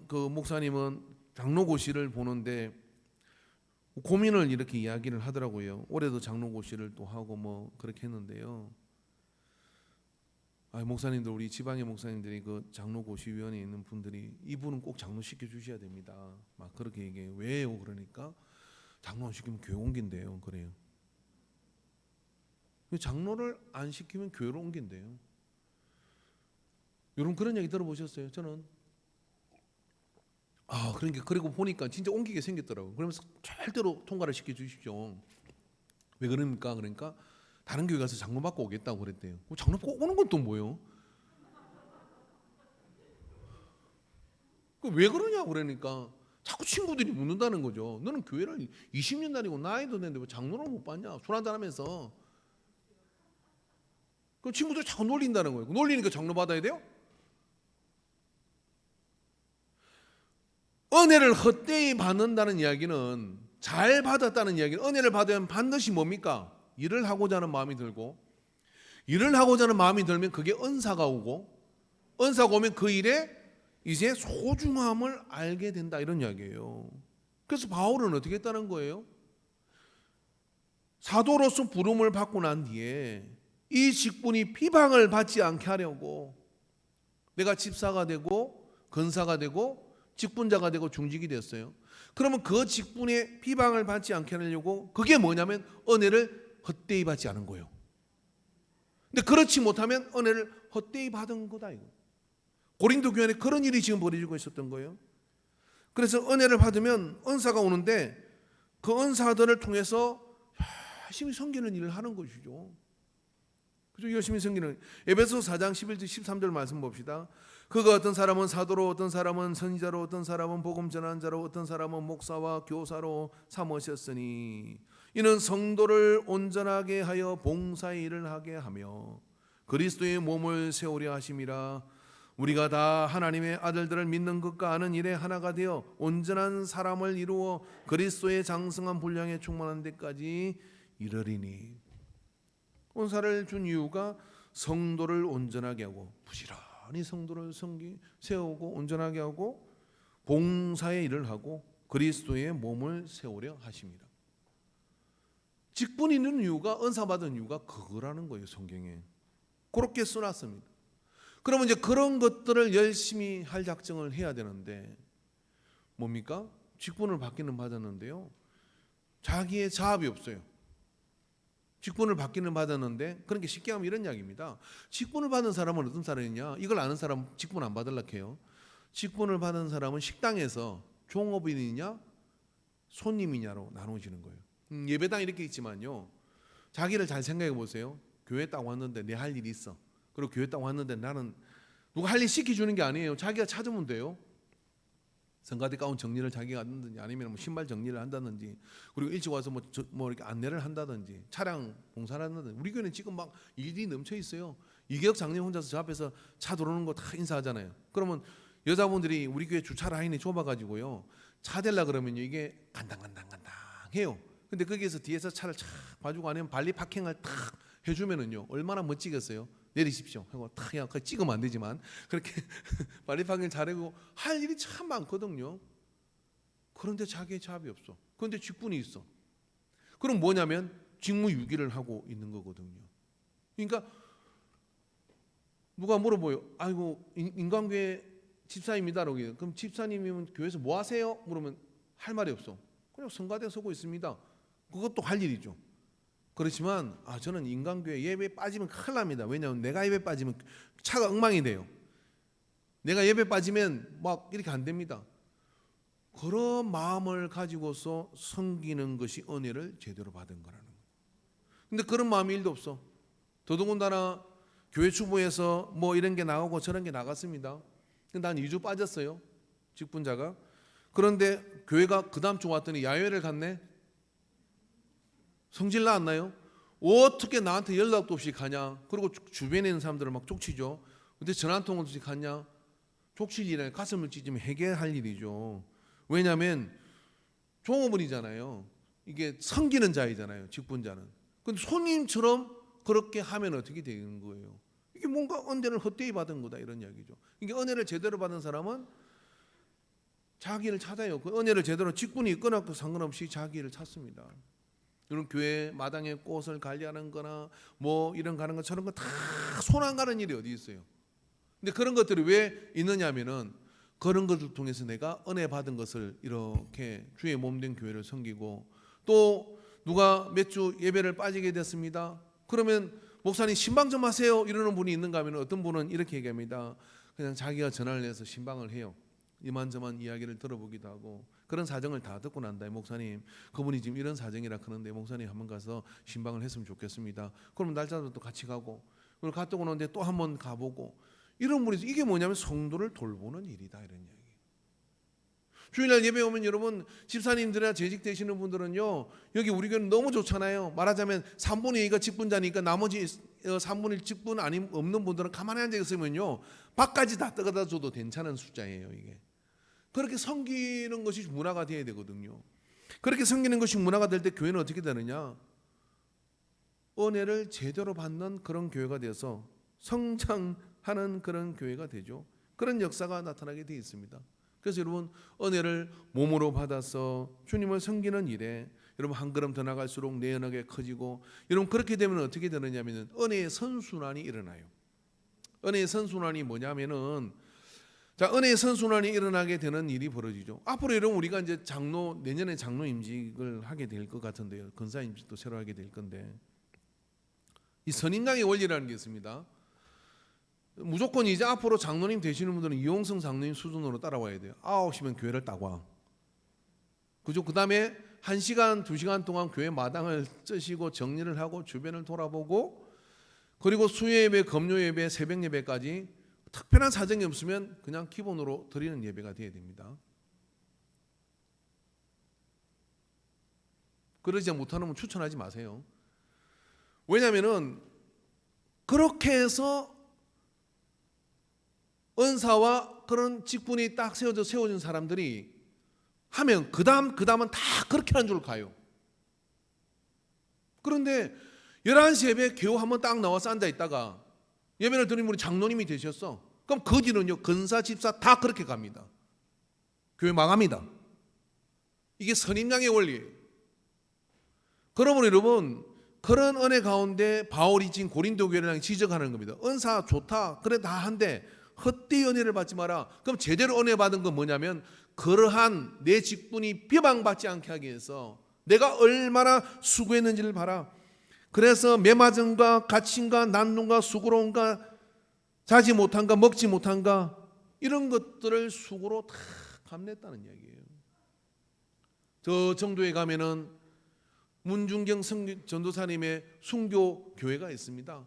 그 목사님은 장로고시를 보는데 고민을 이렇게 이야기를 하더라고요. 올해도 장로고시를 또 하고 뭐 그렇게 했는데요. 목사님들, 우리 지방의 목사님들이 그 장로고시위원회에 있는 분들이 이분은 꼭 장로 시켜 주셔야 됩니다. 막 그렇게 얘기해요. 왜요? 그러니까 장로 안 시키면 교회 옮긴대요. 그래요. 장로를 안 시키면 교회로 옮긴대요. 여러분 그런 얘기 들어보셨어요? 저는 그러니까 그리고 보니까 진짜 옮기게 생겼더라고요. 그러면서 절대로 통과를 시켜 주십시오. 왜 그럽니까? 그러니까 다른 교회 가서 장로 받고 오겠다고 그랬대요. 장로 받고 오는 건 또 뭐예요? 왜 그러냐고 그러니까 자꾸 친구들이 묻는다는 거죠. 너는 교회를 20년 다니고 나이도 됐는데 왜 장로를 못 받냐? 술 한잔 하면서. 그럼 친구들이 자꾸 놀린다는 거예요. 놀리니까 장로 받아야 돼요? 은혜를 헛되이 받는다는 이야기는, 잘 받았다는 이야기는, 은혜를 받으면 반드시 뭡니까? 일을 하고자 하는 마음이 들고, 일을 하고자 하는 마음이 들면 그게 은사가 오고, 은사가 오면 그 일에 이제 소중함을 알게 된다, 이런 이야기예요. 그래서 바울은 어떻게 했다는 거예요? 사도로서 부름을 받고 난 뒤에 이 직분이 비방을 받지 않게 하려고 내가 집사가 되고 근사가 되고 직분자가 되고 중직이 됐어요. 그러면 그 직분에 비방을 받지 않게 하려고, 그게 뭐냐면 은혜를 헛되이 받지 않은 거예요. 근데 그렇지 못하면 은혜를 헛되이 받은 거다, 이거. 고린도 교회 안에 그런 일이 지금 벌어지고 있었던 거예요. 그래서 은혜를 받으면 은사가 오는데 그 은사들을 통해서 열심히 섬기는 일을 하는 것이죠. 그죠? 열심히 섬기는. 에베소 4장 11절 13절 말씀 봅시다. 그가 어떤 사람은 사도로, 어떤 사람은 선지자로, 어떤 사람은 복음 전하는 자로, 어떤 사람은 목사와 교사로 삼으셨으니 이는 성도를 온전하게 하여 봉사의 일을 하게 하며 그리스도의 몸을 세우려 하심이라. 우리가 다 하나님의 아들들을 믿는 것과 아는 일에 하나가 되어 온전한 사람을 이루어 그리스도의 장성한 분량에 충만한 데까지 이르리니. 은사를 준 이유가 성도를 온전하게 하고, 부지런히 성도를 세우고 온전하게 하고 봉사의 일을 하고 그리스도의 몸을 세우려 하십니다. 직분 있는 이유가, 은사 받은 이유가 그거라는 거예요. 성경에 그렇게 써놨습니다. 그러면 이제 그런 것들을 열심히 할 작정을 해야 되는데 뭡니까? 직분을 받기는 받았는데요, 자기의 자업이 없어요. 직분을 받기는 받았는데, 그러니까 쉽게 하면 이런 이야기입니다. 직분을 받은 사람은 어떤 사람이냐? 이걸 아는 사람 직분 안 받으려고 해요. 직분을 받은 사람은 식당에서 종업인이냐 손님이냐로 나누어지는 거예요. 예배당 이렇게 있지만요, 자기를 잘 생각해 보세요. 교회 딱 왔는데 내 할 일이 있어. 그리고 교회 딱 왔는데 나는 누가 할 일 시켜주는 게 아니에요. 자기가 찾으면 돼요. 성가대 가운 정리를 자기가 한다든지, 아니면 뭐 신발 정리를 한다든지, 그리고 일찍 와서 뭐 이렇게 안내를 한다든지, 차량 봉사를 한다든지. 우리 교회는 지금 막 일이 넘쳐 있어요. 이계혁 장님 혼자서 저 앞에서 차 들어오는 거 다 인사하잖아요. 그러면 여자분들이 우리 교회 주차 라인이 좁아가지고요, 차 대려 그러면 이게 간당간당해요. 근데 거기에서 뒤에서 차를 착 봐주고, 아니면 발리 파킹을 탁 해주면은요, 얼마나 멋지겠어요. 내리십시오 하고 탁 그냥 찍으면 안 되지만 그렇게 발리 파킹을 잘하고 할 일이 참 많거든요. 그런데 자기의 자업이 없어. 그런데 직분이 있어. 그럼 뭐냐면 직무유기를 하고 있는 거거든요. 그러니까 누가 물어봐요. 아이고, 인간교회 집사입니다. 그럼 집사님이면 교회에서 뭐 하세요? 물으면 할 말이 없어. 그냥 성가대 서고 있습니다. 그것도 할 일이죠. 그렇지만 저는 인간교회 예배에 빠지면 큰일 납니다. 왜냐하면 내가 예배 빠지면 차가 엉망이 돼요. 내가 예배 빠지면 막 이렇게 안 됩니다. 그런 마음을 가지고서 섬기는 것이 은혜를 제대로 받은 거라는 거예요. 근데 그런 마음이 1도 없어. 더더군다나 교회 주부에서 뭐 이런 게 나가고 저런 게 나갔습니다. 근데 난 2주 빠졌어요, 직분자가. 그런데 교회가 그 다음 주 왔더니 야외를 갔네. 성질 나왔나요? 어떻게 나한테 연락도 없이 가냐? 그리고 주변에 있는 사람들을 막 족치죠. 근데 전화 한 통 없이 갔냐? 족칠 일에 가슴을 찢으면 해결할 일이죠. 왜냐하면 종업원이잖아요. 이게 섬기는 자이잖아요, 직분자는. 근데 손님처럼 그렇게 하면 어떻게 되는 거예요? 이게 뭔가 은혜를 헛되이 받은 거다 이런 이야기죠. 이게 은혜를 제대로 받은 사람은 자기를 찾아요. 그 은혜를 제대로 직분이 있거나 상관없이 자기를 찾습니다. 이런 교회 마당에 꽃을 관리하는 거나 뭐 이런 가는 것 저런 거 다 손 안 가는 일이 어디 있어요. 근데 그런 것들이 왜 있느냐면은 그런 것을 통해서 내가 은혜 받은 것을 이렇게 주의 몸된 교회를 섬기고, 또 누가 몇 주 예배를 빠지게 됐습니다. 그러면 목사님 신방 좀 하세요 이러는 분이 있는가 하면 어떤 분은 이렇게 얘기합니다. 그냥 자기가 전화를 해서 신방을 해요. 이만저만 이야기를 들어보기도 하고, 그런 사정을 다 듣고 난 다음에 목사님 그분이 지금 이런 사정이라 그러는데 목사님 한번 가서 신방을 했으면 좋겠습니다. 그러면 날짜도 또 같이 가고, 그리고 갔다 오는데 또 한번 가보고, 이런 분이 이게 뭐냐면 성도를 돌보는 일이다 이런 이야기. 주일날 예배 오면 여러분 집사님들이나 재직 되시는 분들은요, 여기 우리 교회는 너무 좋잖아요. 말하자면 3분의 2가 직분자니까 나머지 3분의 1 직분 아닌 없는 분들은 가만히 앉아 있으면요 밥까지 다 떠가다 줘도 괜찮은 숫자예요. 이게 그렇게 섬기는 것이 문화가 되어야 되거든요. 그렇게 섬기는 것이 문화가 될 때 교회는 어떻게 되느냐, 은혜를 제대로 받는 그런 교회가 돼서 성장하는 그런 교회가 되죠. 그런 역사가 나타나게 되어 있습니다. 그래서 여러분 은혜를 몸으로 받아서 주님을 섬기는 일에 여러분 한 걸음 더 나갈수록 내 언어가 커지고, 여러분 그렇게 되면 어떻게 되느냐면 은혜의 선순환이 일어나요. 은혜의 선순환이 뭐냐면은, 자, 은혜의 선순환이 일어나게 되는 일이 벌어지죠. 앞으로 여러분 우리가 이제 내년에 장로 임직을 하게 될 것 같은데요. 근사 임직도 새로 하게 될 건데, 이 선임당의 원리라는 게 있습니다. 무조건 이제 앞으로 장로님 되시는 분들은 이용성 장로님 수준으로 따라와야 돼요. 9시면 교회를 딱 와. 그죠? 그 다음에 1시간, 2시간 동안 교회 마당을 쩌시고 정리를 하고 주변을 돌아보고, 그리고 수요예배, 금요예배, 새벽예배까지 특별한 사정이 없으면 그냥 기본으로 드리는 예배가 되어야 됩니다. 그러지 못하면 추천하지 마세요. 왜냐하면 그렇게 해서 은사와 그런 직분이 딱 세워진 사람들이 하면 그 다음은 다 그렇게 하는 줄 가요. 그런데 11시 예배 겨우 한번 딱 나와서 앉아 있다가 예배를 드린 분이 장로님이 되셨어. 그럼 그 뒤는요 근사 집사 다 그렇게 갑니다. 교회 망합니다. 이게 선임양의 원리예요. 그러므로 여러분 그런 은혜 가운데 바울이 지금 고린도 교회를 지적하는 겁니다. 은사 좋다 그래 다 한데 헛되이 은혜를 받지 마라. 그럼 제대로 은혜 받은 건 뭐냐면, 그러한 내 직분이 비방받지 않게 하기 위해서 내가 얼마나 수고했는지를 봐라. 그래서 매맞음과 갇힘과 난동과 수고로움과 자지 못한가 먹지 못한가 이런 것들을 수고로 다 감냈다는 이야기예요. 저 정도에 가면은 문중경 전도사님의 순교 교회가 있습니다.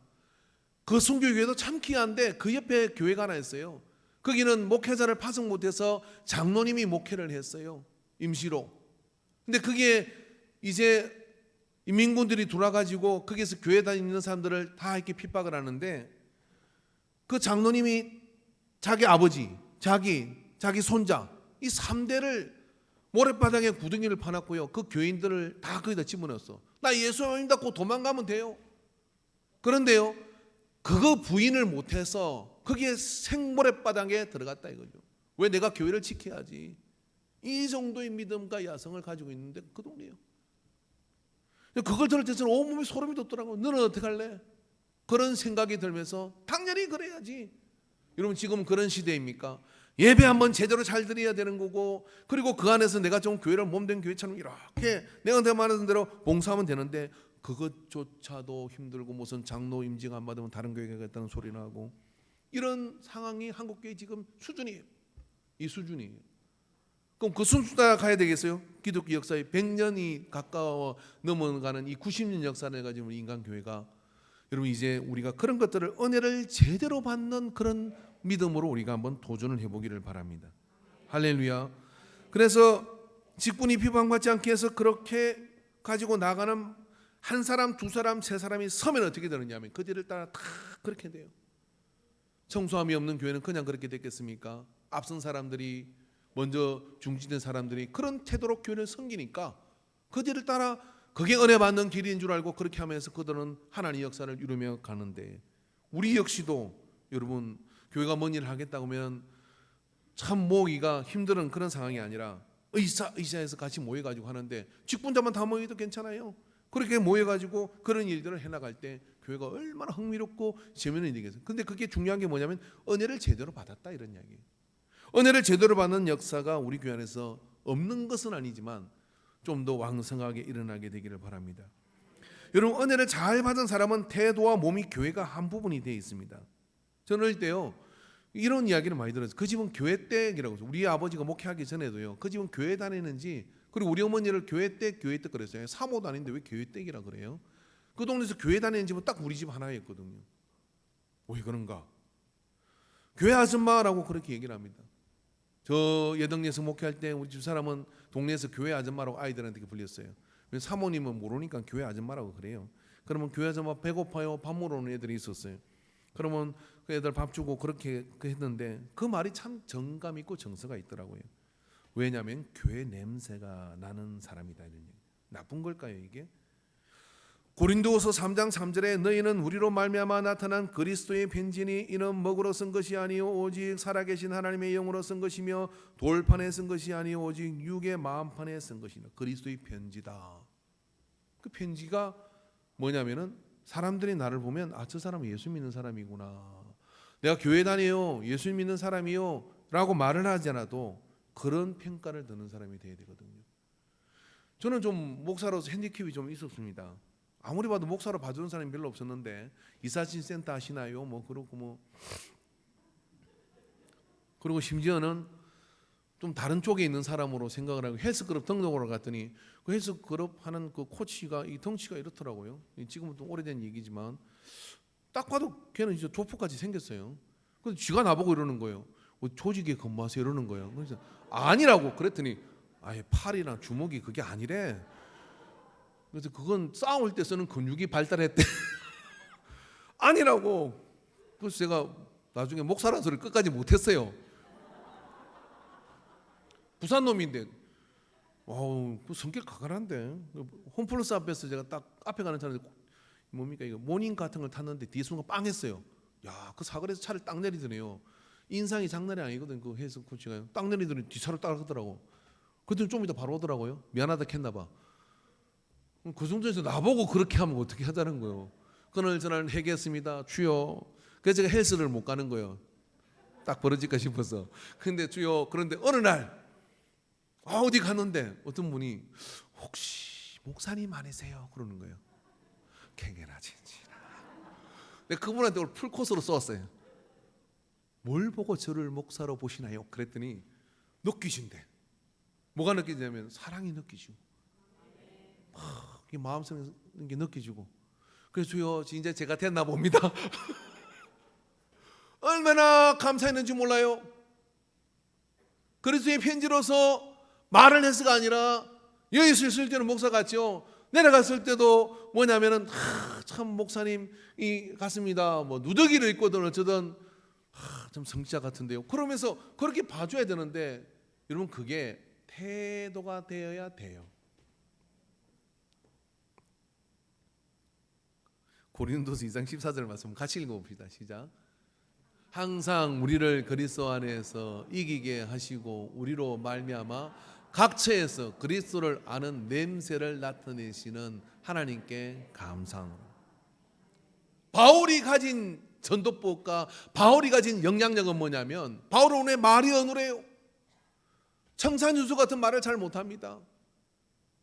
그 순교교회도 참 귀한데 그 옆에 교회가 하나 있어요. 거기는 목회자를 파송 못해서 장로님이 목회를 했어요. 임시로. 근데 그게 이제 인민군들이 돌아가지고 거기서 교회 다니는 사람들을 다 이렇게 핍박을 하는데, 그 장로님이 자기 아버지, 자기 손자 이 3대를 모래바닥에 구덩이를 파놨고요. 그 교인들을 다 거기다 집어넣었어. 나 예수 믿고 도망가면 돼요. 그런데요 그거 부인을 못해서 거기에 생모래바닥에 들어갔다 이거죠. 왜? 내가 교회를 지켜야지. 이 정도의 믿음과 야성을 가지고 있는데 그 동네요. 그걸 들을 때 저는 온몸이 소름이 돋더라고요. 너는 어떻게 할래? 그런 생각이 들면서 당연히 그래야지. 여러분 지금 그런 시대입니까? 예배 한번 제대로 잘 드려야 되는 거고, 그리고 그 안에서 내가 좀 교회를 몸된 교회처럼 이렇게 내가 말하는 대로 봉사하면 되는데, 그것조차도 힘들고 무슨 장로 임직 안 받으면 다른 교회 가겠다는 소리나 하고, 이런 상황이 한국교회 지금 수준이에요. 이 수준이에요. 그럼 그 순수 따라가야 되겠어요? 기독교 역사에 100년이 가까워 넘어가는 이 90년 역사를 가지고 인간교회가, 여러분 이제 우리가 그런 것들을 은혜를 제대로 받는 그런 믿음으로 우리가 한번 도전을 해보기를 바랍니다. 할렐루야. 그래서 직분이 비방받지 않게 해서 그렇게 가지고 나가는 한 사람, 두 사람, 세 사람이 서면 어떻게 되느냐 하면 그 뒤를 따라 다 그렇게 돼요. 청소함이 없는 교회는 그냥 그렇게 됐겠습니까? 앞선 사람들이, 먼저 중지된 사람들이 그런 태도로 교회를 섬기니까 그 뒤를 따라 그게 은혜 받는 길인 줄 알고 그렇게 하면서 그들은 하나님의 역사를 이루며 가는데, 우리 역시도 여러분 교회가 뭔 일을 하겠다고 하면 참 모으기가 힘든 그런 상황이 아니라 의사에서 같이 모여가지고 하는데 직분자만 다 모여도 괜찮아요. 그렇게 모여가지고 그런 일들을 해나갈 때 교회가 얼마나 흥미롭고 재미있는 일이겠어요. 근데 그게 중요한 게 뭐냐면 은혜를 제대로 받았다 이런 이야기예요. 은혜를 제대로 받는 역사가 우리 교회 안에서 없는 것은 아니지만 좀 더 왕성하게 일어나게 되기를 바랍니다. 여러분 은혜를 잘 받은 사람은 태도와 몸이 교회가 한 부분이 되어 있습니다. 저는 어릴 때요 이런 이야기를 많이 들었어요. 그 집은 교회댁이라고 해서 우리 아버지가 목회하기 전에도요 그 집은 교회 다니는지 그리고 우리 어머니를 교회댁 그랬어요. 사모도 아닌데 왜 교회댁이라 그래요? 그 동네에서 교회 다니는 집은 딱 우리 집 하나였거든요. 왜 그런가? 교회 아줌마라고 그렇게 얘기를 합니다. 저 예덕리에서 목회할 때 우리 집 사람은 동네에서 교회 아줌마라고 아이들한테 불렸어요. 사모님은 모르니까 교회 아줌마라고 그래요. 그러면 교회 아줌마 배고파요 밥 먹으러 오는 애들이 있었어요. 그러면 그 애들 밥 주고 그렇게 했는데 그 말이 참 정감 있고 정서가 있더라고요. 왜냐하면 교회 냄새가 나는 사람이다 이런 얘기. 나쁜 걸까요 이게? 고린도후서 3장 3절에 너희는 우리로 말미암아 나타난 그리스도의 편지니 이는 먹으로 쓴 것이 아니요 오직 살아계신 하나님의 영으로 쓴 것이며 돌판에 쓴 것이 아니요 오직 육의 마음판에 쓴 것이다. 그리스도의 편지다. 그 편지가 뭐냐면은 사람들이 나를 보면 아, 저 사람은 예수 믿는 사람이구나. 내가 교회 다녀요. 예수 믿는 사람이요. 라고 말을 하지 않아도 그런 평가를 듣는 사람이 돼야 되거든요. 저는 좀 목사로서 핸디캡이 좀 있었습니다. 아무리 봐도 목사로 봐주는 사람이 별로 없었는데 이사진 센터 하시나요? 그리고 심지어는 좀 다른 쪽에 있는 사람으로 생각을 하고 헬스클럽 등록을 갔더니 그 헬스클럽 하는 그 코치가 이 덩치가 이렇더라고요. 지금은 좀 오래된 얘기지만 딱 봐도 걔는 이제 조폭같이 생겼어요. 그래서 쥐가 나보고 이러는 거예요. 조직에 근무하세요 이러는 거예요. 그래서 아니라고 그랬더니 아예 팔이나 주먹이 그게 아니래. 그래서 그건 싸울 때 쓰는 근육이 발달했대. 아니라고. 그래서 제가 나중에 목사라는 소리를 끝까지 못했어요. 부산 놈인데 그 성격 가관한데 홈플러스 앞에서 제가 딱 앞에 가는 차를 뭡니까 이거 모닝 같은 걸 탔는데 뒤에 순간 빵 했어요. 야, 그 사거리에서 차를 딱 내리더네요. 인상이 장난이 아니거든. 그 헬스 코치가 딱 내리더니 뒤차를 따라가더라고. 그랬더니 좀 이따 바로 오더라고요. 미안하다 했나 봐. 그 정도에서 나보고 그렇게 하면 어떻게 하자는 거예요. 그날 저날 회개했습니다. 주여. 그래서 제가 헬스를 못 가는 거예요. 딱 벌어질까 싶어서. 근데 주여 그런데 어느 날 어디 갔는데 어떤 분이 혹시 목사님 아니세요? 그러는 거예요. 갱해라 진지라. 내가 그분한테 오늘 풀코스로 쏘았어요. 뭘 보고 저를 목사로 보시나요? 그랬더니 느끼신대. 뭐가 느끼냐면 사랑이 느끼지고 마음속에 게 느껴지고 그래서 주여 이제 제가 됐나 봅니다. 얼마나 감사했는지 몰라요. 그리스도의 편지로서 말을 해서가 아니라 여기 있을 때는 목사 같죠. 내려갔을 때도 뭐냐면은 참 목사님이 같습니다. 누더기를 입거든 어쩌든 좀 성지자 같은데요. 그러면서 그렇게 봐줘야 되는데 여러분 그게 태도가 되어야 돼요. 고린도서 2장 14절 말씀 같이 읽어봅시다. 시작. 항상 우리를 그리스도 안에서 이기게 하시고 우리로 말미암아 각처에서 그리스도를 아는 냄새를 나타내시는 하나님께 감사합니다. 바울이 가진 전도법과 바울이 가진 영향력은 뭐냐면 바울은 오늘 말이 어눌해요. 청산유수 같은 말을 잘 못합니다.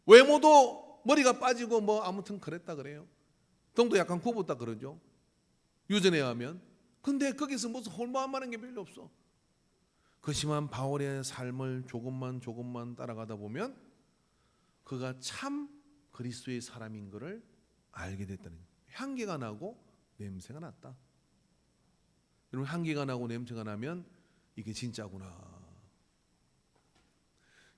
외모도 머리가 빠지고 아무튼 그랬다 그래요. 등도 약간 굽었다 그러죠. 유전에 하면. 근데 거기서 무슨 홀모함하는 게 별로 없어. 그렇지만 바울의 삶을 조금만 따라가다 보면 그가 참 그리스도의 사람인 것을 알게 됐다는 거예요. 향기가 나고 냄새가 났다. 여러분 향기가 나고 냄새가 나면 이게 진짜구나.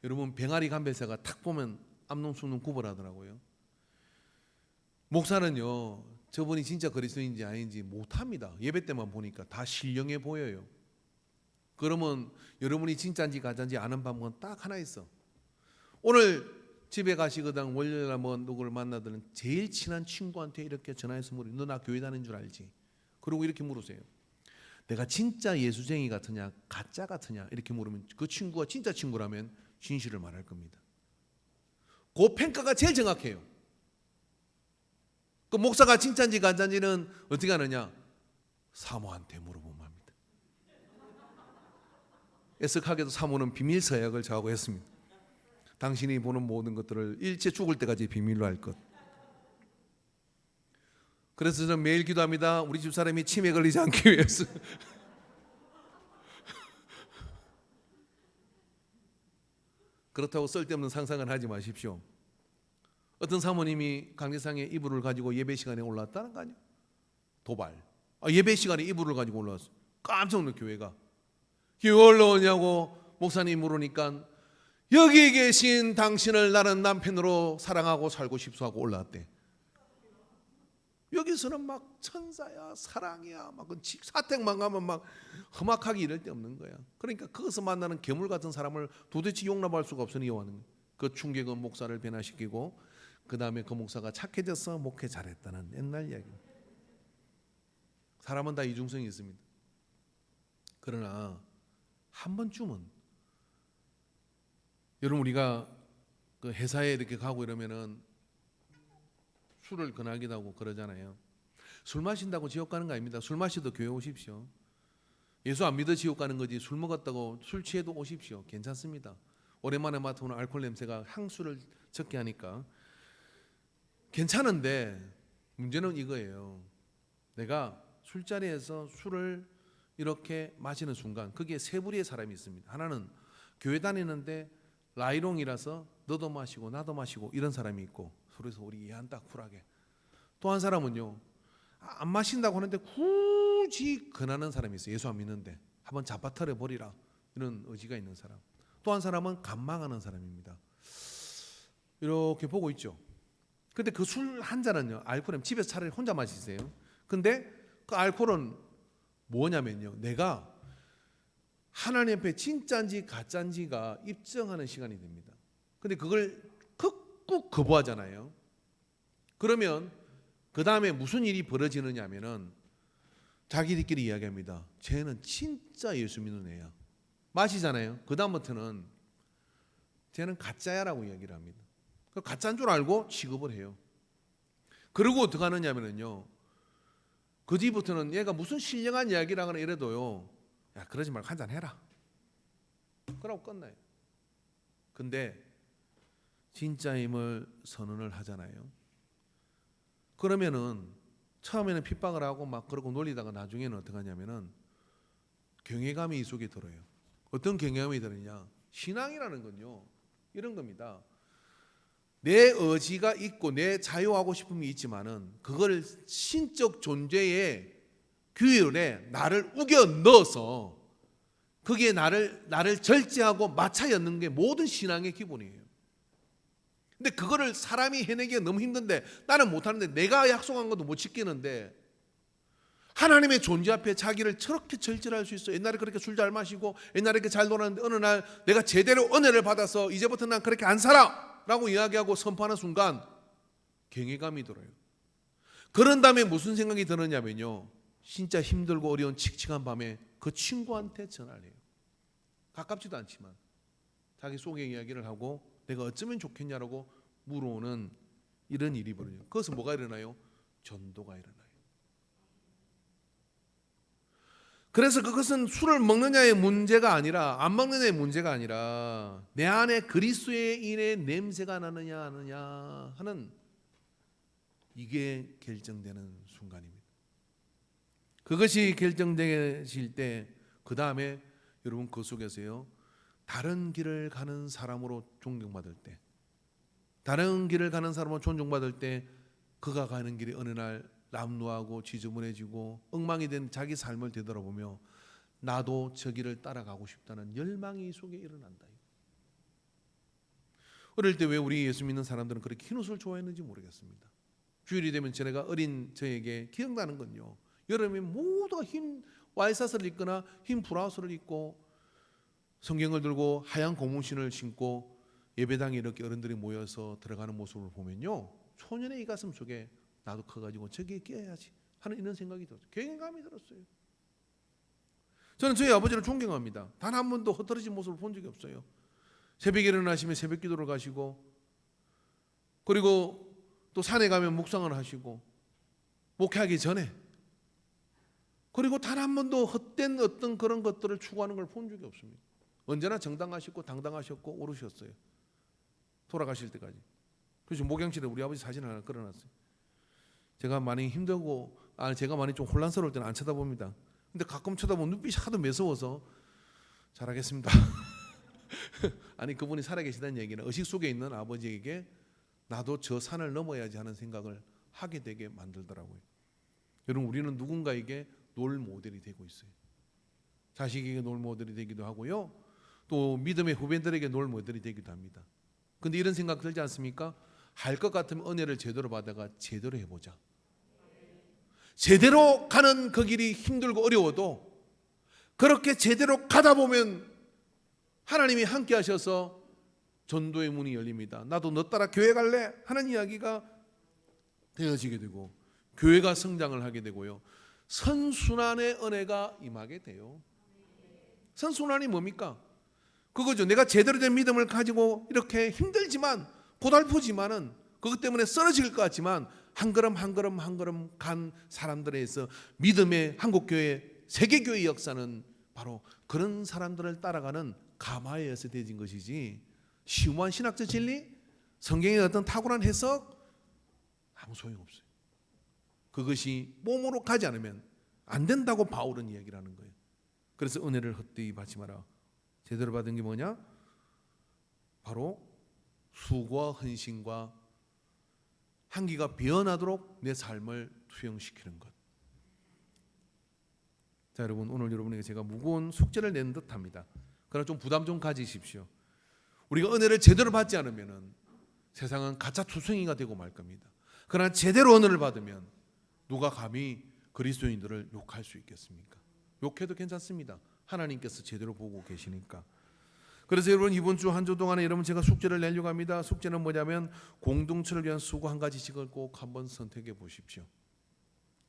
여러분 병아리 감별사가 탁 보면 암놈 구분하더라고요. 목사는요 저분이 진짜 그리스도인지 아닌지 못합니다. 예배 때만 보니까 다 신령해 보여요. 그러면 여러분이 진짜인지 가짜인지 아는 방법은 딱 하나 있어. 오늘 집에 가시거든 월요일날 누구를 만나든 제일 친한 친구한테 이렇게 전화해서 물어. 너 나 교회 다니는 줄 알지? 그리고 이렇게 물으세요. 내가 진짜 예수쟁이 같으냐 가짜 같으냐 이렇게 물으면 그 친구가 진짜 친구라면 진실을 말할 겁니다. 그 평가가 제일 정확해요. 그 목사가 진짜인지 가짜인지는 어떻게 하느냐? 사모한테 물어보면 합니다. 애석하게도 사모는 비밀 서약을 저하고 했습니다. 당신이 보는 모든 것들을 일체 죽을 때까지 비밀로 할 것. 그래서 저는 매일 기도합니다. 우리 집 사람이 치매 걸리지 않기 위해서. 그렇다고 쓸데없는 상상을 하지 마십시오. 어떤 사모님이 강제상에 이불을 가지고 예배 시간에 올라왔다는 거 아니에요? 도발. 예배 시간에 이불을 가지고 올라왔어. 깜짝 놀라 교회가. 교회 올라오냐고 목사님 물으니까 여기 계신 당신을 나는 남편으로 사랑하고 살고 싶소 하고 올라왔대. 여기서는 막 천사야 사랑이야 막 사택만 가면 막 험악하기 이럴 데 없는 거야. 그러니까 거기서 만나는 괴물 같은 사람을 도대체 용납할 수가 없으니 여호와는 그 충격은 목사를 변화시키고 그 다음에 그 목사가 착해져서 목회 잘했다는 옛날 이야기. 사람은 다 이중성이 있습니다. 그러나 한 번쯤은 여러분 우리가 그 회사에 이렇게 가고 이러면은 술을 권하기도 하고 그러잖아요. 술 마신다고 지옥 가는 거 아닙니다. 술 마셔도 교회 오십시오. 예수 안 믿어 지옥 가는 거지 술 먹었다고 술 취해도 오십시오. 괜찮습니다. 오랜만에 맡아오는 알코올 냄새가 향수를 적게 하니까 괜찮은데 문제는 이거예요. 내가 술자리에서 술을 이렇게 마시는 순간 거기에 세 부류의 사람이 있습니다. 하나는 교회 다니는데 라이롱이라서 너도 마시고 나도 마시고 이런 사람이 있고 그래서 우리 이해한다 쿨하게. 또 한 사람은요 안 마신다고 하는데 굳이 권하는 사람이 있어요. 예수 안 믿는데 한번 잡아털어 버리라 이런 의지가 있는 사람. 또 한 사람은 간망하는 사람입니다. 이렇게 보고 있죠. 근데 그 술 한 잔은요 알코올은 집에서 차라리 혼자 마시세요. 근데 그 알코올은 뭐냐면요 내가 하나님 앞에 진짜인지 가짜인지가 입증하는 시간이 됩니다. 근데 그걸 극구 거부하잖아요. 그러면 그 다음에 무슨 일이 벌어지느냐 하면은 자기들끼리 이야기합니다. 쟤는 진짜 예수 믿는 애야. 마시잖아요. 그 다음부터는 쟤는 가짜야라고 이야기를 합니다. 그 가짜인 줄 알고 취급을 해요. 그리고 어떻게 하느냐면요 그 뒤부터는 얘가 무슨 신령한 이야기를 하거나 이래도요 야 그러지 말고 한잔 해라 그러고 끝나요. 근데 진짜임을 선언을 하잖아요. 그러면은 처음에는 핍박을 하고 막 그러고 놀리다가 나중에는 어떻게 하냐면은 경외감이 이 속에 들어요. 어떤 경외감이 들느냐 신앙이라는 건요 이런 겁니다. 내 의지가 있고 내 자유하고 싶음이 있지만은 그걸 신적 존재의 규율에 나를 우겨 넣어서 거기에 나를 절제하고 맞춰 였는 게 모든 신앙의 기본이에요. 근데 그거를 사람이 해내기가 너무 힘든데 나는 못하는데 내가 약속한 것도 못 지키는데 하나님의 존재 앞에 자기를 저렇게 절제할 수 있어. 옛날에 그렇게 술 잘 마시고 옛날에 그렇게 잘 놀았는데 어느 날 내가 제대로 은혜를 받아서 이제부터 난 그렇게 안 살아 라고 이야기하고 선포하는 순간 경외감이 들어요. 그런 다음에 무슨 생각이 드느냐면요 진짜 힘들고 어려운 칙칙한 밤에 그 친구한테 전화를 해요. 가깝지도 않지만 자기 속의 이야기를 하고 내가 어쩌면 좋겠냐라고 물어오는 이런 일이 벌어져요. 그것은 뭐가 일어나요? 전도가 일어나요. 그래서 그것은 술을 먹느냐의 문제가 아니라 안 먹느냐의 문제가 아니라 내 안에 그리스도인의 냄새가 나느냐 하느냐 하는 이게 결정되는 순간입니다. 그것이 결정되실 때 그 다음에 여러분 그 속에서요 다른 길을 가는 사람으로 존경받을 때 다른 길을 가는 사람으로 존중받을 때 그가 가는 길이 어느 날 남루하고 지저분해지고 엉망이 된 자기 삶을 되돌아보며 나도 저 길을 따라가고 싶다는 열망이 속에 일어난다. 어릴 때 왜 우리 예수 믿는 사람들은 그렇게 흰 옷을 좋아했는지 모르겠습니다. 주일이 되면 제가 어린 저에게 기억나는 건요 여름에 모두가 흰 와이셔츠를 입거나 흰 브라우스를 입고 성경을 들고 하얀 고무신을 신고 예배당에 이렇게 어른들이 모여서 들어가는 모습을 보면요 초년의 이 가슴 속에 나도 커가지고 저기에 끼어야지 하는 이런 생각이 들었어요. 경외감이 들었어요. 저는 저희 아버지를 존경합니다. 단 한 번도 헛떨어진 모습을 본 적이 없어요. 새벽에 일어나시면 새벽 기도를 가시고, 그리고 또 산에 가면 묵상을 하시고, 목회하기 전에, 그리고 단 한 번도 헛된 어떤 그런 것들을 추구하는 걸 본 적이 없습니다. 언제나 정당하셨고 당당하셨고 오르셨어요. 돌아가실 때까지. 그래서 목양실에 우리 아버지 사진 하나 걸어놨어요. 제가 많이 힘들고 제가 많이 좀 혼란스러울 때는 안 쳐다봅니다. 근데 가끔 쳐다보면 눈빛이 하도 매서워서 잘하겠습니다. 아니 그분이 살아계시다는 얘기는 의식 속에 있는 아버지에게 나도 저 산을 넘어야지 하는 생각을 하게 되게 만들더라고요. 여러분 우리는 누군가에게 롤 모델이 되고 있어요. 자식에게 롤 모델이 되기도 하고요. 또 믿음의 후배들에게 롤 모델이 되기도 합니다. 근데 이런 생각 들지 않습니까? 할 것 같으면 은혜를 제대로 받아가 제대로 해보자. 제대로 가는 그 길이 힘들고 어려워도 그렇게 제대로 가다 보면 하나님이 함께 하셔서 전도의 문이 열립니다. 나도 너 따라 교회 갈래? 하는 이야기가 되어지게 되고 교회가 성장을 하게 되고요. 선순환의 은혜가 임하게 돼요. 선순환이 뭡니까? 그거죠. 내가 제대로 된 믿음을 가지고 이렇게 힘들지만 고달프지만은 그것 때문에 쓰러질 것 같지만 한 걸음 한 걸음 한 걸음 간 사람들에 의해서 믿음의 한국교회 세계교회 역사는 바로 그런 사람들을 따라가는 가마에 의해서 되어진 것이지 심오한 신학적 진리, 성경의 어떤 탁월한 해석 아무 소용없어요. 그것이 몸으로 가지 않으면 안 된다고 바울은 이야기를 하는 거예요. 그래서 은혜를 헛되이 받지 마라. 제대로 받은 게 뭐냐? 바로 수고와 헌신과 한기가 변하도록 내 삶을 투영시키는 것. 자, 여러분 오늘 여러분에게 제가 무거운 숙제를 낸 듯합니다. 그러나 좀 부담 좀 가지십시오. 우리가 은혜를 제대로 받지 않으면 세상은 가짜 투성이가 되고 말 겁니다. 그러나 제대로 은혜를 받으면 누가 감히 그리스도인들을 욕할 수 있겠습니까? 욕해도 괜찮습니다. 하나님께서 제대로 보고 계시니까. 그래서 여러분 이번 주 한 주 동안에 여러분 제가 숙제를 내려고 합니다. 숙제는 뭐냐면 공동체를 위한 수고 한 가지씩을 꼭 한번 선택해 보십시오.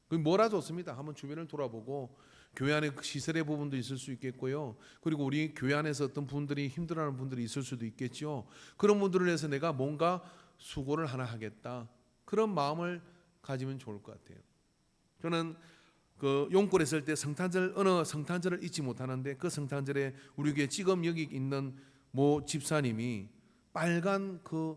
그 뭐라 좋습니다. 한번 주변을 돌아보고 교회 안에 시설의 부분도 있을 수 있겠고요. 그리고 우리 교회 안에서 어떤 분들이 힘들어하는 분들이 있을 수도 있겠죠. 그런 분들을 위해서 내가 뭔가 수고를 하나 하겠다. 그런 마음을 가지면 좋을 것 같아요. 저는 그 용골에 있을 때 어느 성탄절을 잊지 못하는데 그 성탄절에 우리 교회 지금 여기 있는 모 집사님이 빨간 그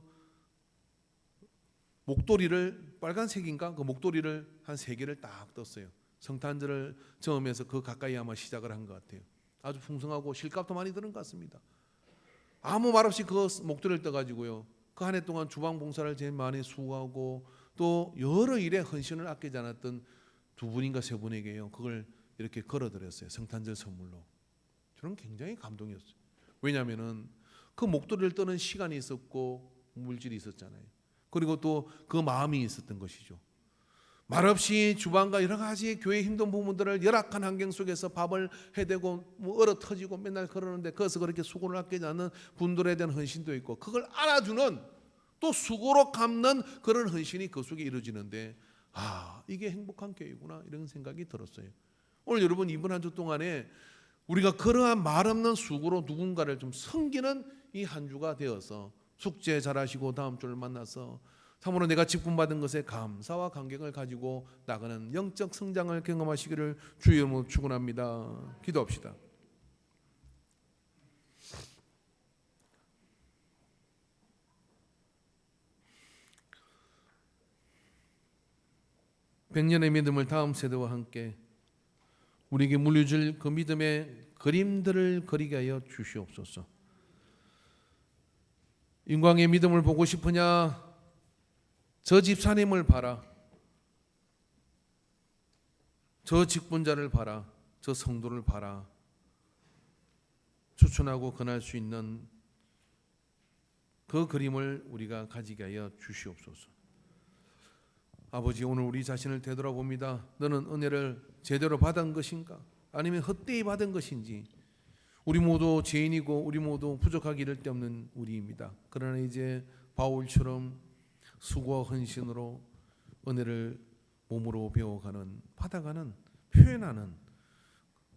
목도리를 빨간색인가 그 목도리를 한 3개를 딱 떴어요. 성탄절을 저으면서 그 가까이 아마 시작을 한 것 같아요. 아주 풍성하고 실값도 많이 드는 것 같습니다. 아무 말 없이 그 목도리를 떠가지고요. 그 한 해 동안 주방 봉사를 제일 많이 수고하고 또 여러 일에 헌신을 아끼지 않았던 2분인가 3분에게요. 그걸 이렇게 걸어드렸어요. 성탄절 선물로. 저는 굉장히 감동이었어요. 왜냐하면은 그 목도리를 떠는 시간이 있었고 물질이 있었잖아요. 그리고 또 그 마음이 있었던 것이죠. 말없이 주방과 여러 가지 교회 힘든 부분들을 열악한 환경 속에서 밥을 해대고 뭐 얼어 터지고 맨날 그러는데 거기서 그렇게 수고를 아끼지 않는 분들에 대한 헌신도 있고 그걸 알아주는 또 수고로 갚는 그런 헌신이 그 속에 이루어지는데 이게 행복한 교회구나 이런 생각이 들었어요. 오늘 여러분 이번 한 주 동안에 우리가 그러한 말 없는 수고로 누군가를 좀 섬기는 이 한 주가 되어서 숙제 잘하시고 다음 주를 만나서 참으로 내가 직분받은 것에 감사와 감격을 가지고 나가는 영적 성장을 경험하시기를 주의 이름으로 축원합니다. 기도합시다. 백년의 믿음을 다음 세대와 함께 우리에게 물려줄 그 믿음의 그림들을 그리게 하여 주시옵소서. 인광의 믿음을 보고 싶으냐? 저 집사님을 봐라. 저 직분자를 봐라. 저 성도를 봐라. 추천하고 권할 수 있는 그 그림을 우리가 가지게 하여 주시옵소서. 아버지, 오늘 우리 자신을 되돌아봅니다. 너는 은혜를 제대로 받은 것인가? 아니면 헛되이 받은 것인지. 우리 모두 죄인이고 우리 모두 부족하기 이를 데 없는 우리입니다. 그러나 이제 바울처럼 수고와 헌신으로 은혜를 몸으로 배워가는, 받아가는, 표현하는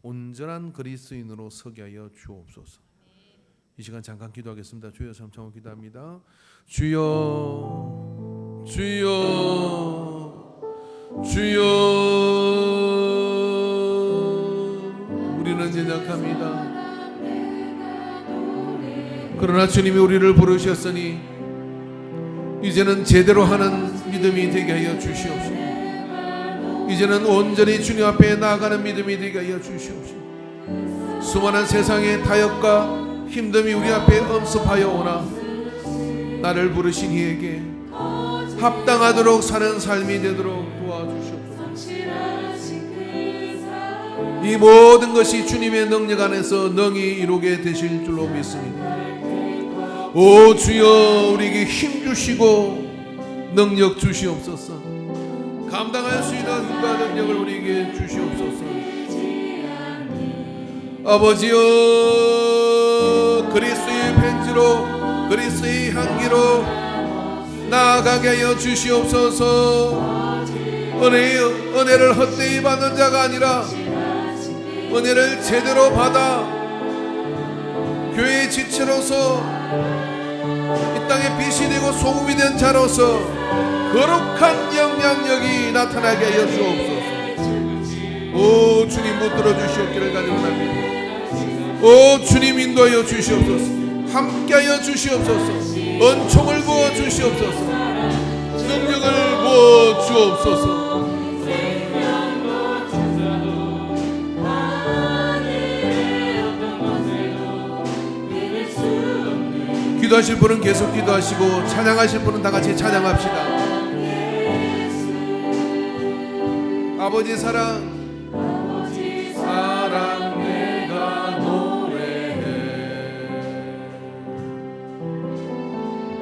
온전한 그리스도인으로 서게 하여 주옵소서. 이 시간 잠깐 기도하겠습니다. 주여 삼창으로 기도합니다. 주여, 주여, 주여. 우리는 연약합니다. 그러나 주님이 우리를 부르셨으니 이제는 제대로 하는 믿음이 되게 하여 주시옵시고, 이제는 온전히 주님 앞에 나아가는 믿음이 되게 하여 주시옵시고, 수많은 세상의 타협과 힘듦이 우리 앞에 엄습하여 오나 나를 부르신 이에게 합당하도록 사는 삶이 되도록 도와주시옵소서. 이 모든 것이 주님의 능력 안에서 능히 이루게 되실 줄로 믿습니다. 오 주여, 우리에게 힘 주시고 능력 주시옵소서. 감당할 수 있는 힘과 능력을 우리에게 주시옵소서. 아버지여, 그리스도의 벤지로, 그리스도의 향기로 나아가게 하여 주시옵소서. 은혜를 헛되이 받는 자가 아니라 은혜를 제대로 받아 교회의 지체로서 이 땅에 빛이 되고 소금이 된 자로서 거룩한 영향력이 나타나게 하여 주옵소서. 오 주님, 붙들어 주시옵기를 간절합니다. 오 주님, 인도하여 주시옵소서. 함께하여 주시옵소서. 은총을 부어 주시옵소서. 능력을 부어 주옵소서. 기도하실 분은 계속 기도하시고, 찬양하실 분은 다 같이 찬양합시다. 아버지 사랑, 사랑 내가 노래해.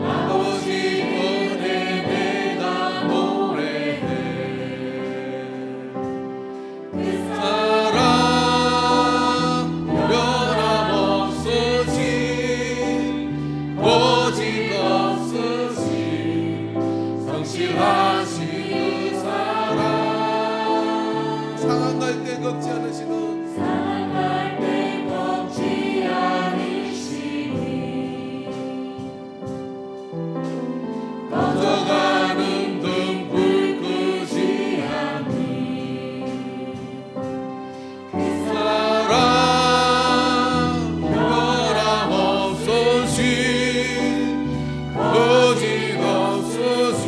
아버지 은혜 내가 노래해. 사랑 변함없으신, 오직 없으신 성실하신 그 사랑, 상한 갈 때 걷지 않으시는, 상할 때 걷지 않으시니, 꺼져가는 등불 끄지 않니, 그 사랑 변함없으신, 오직 없으신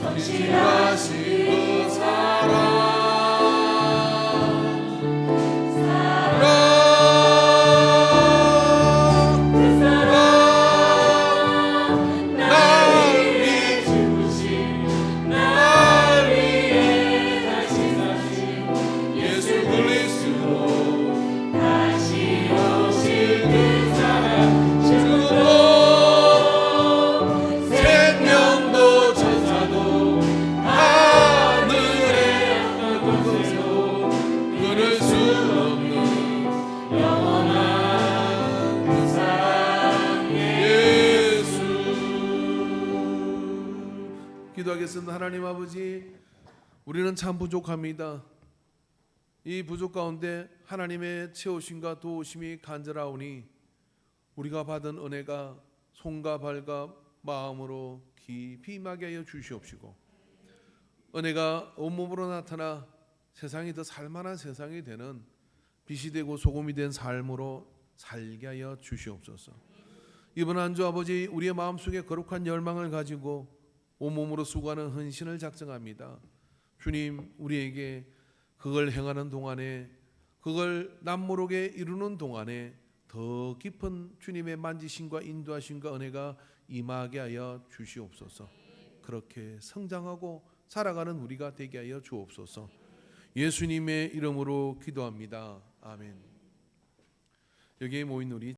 성실하신 그 사랑, 기도하겠습니다. 하나님 아버지, 우리는 참 부족합니다. 이 부족 가운데 하나님의 채우심과 도우심이 간절하오니 우리가 받은 은혜가 손과 발과 마음으로 깊이 임하게 하여 주시옵시고, 은혜가 온몸으로 나타나 세상이 더 살만한 세상이 되는 빛이 되고 소금이 된 삶으로 살게 하여 주시옵소서. 이번 한 주 아버지, 우리의 마음속에 거룩한 열망을 가지고 온몸으로 수고하는 헌신을 작정합니다. 주님, 우리에게 그걸 행하는 동안에, 그걸 남모르게 이루는 동안에 더 깊은 주님의 만지심과 인도하심과 은혜가 임하게 하여 주시옵소서. 그렇게 성장하고 살아가는 우리가 되게 하여 주옵소서. 예수님의 이름으로 기도합니다. 아멘. 여기에 모인 우리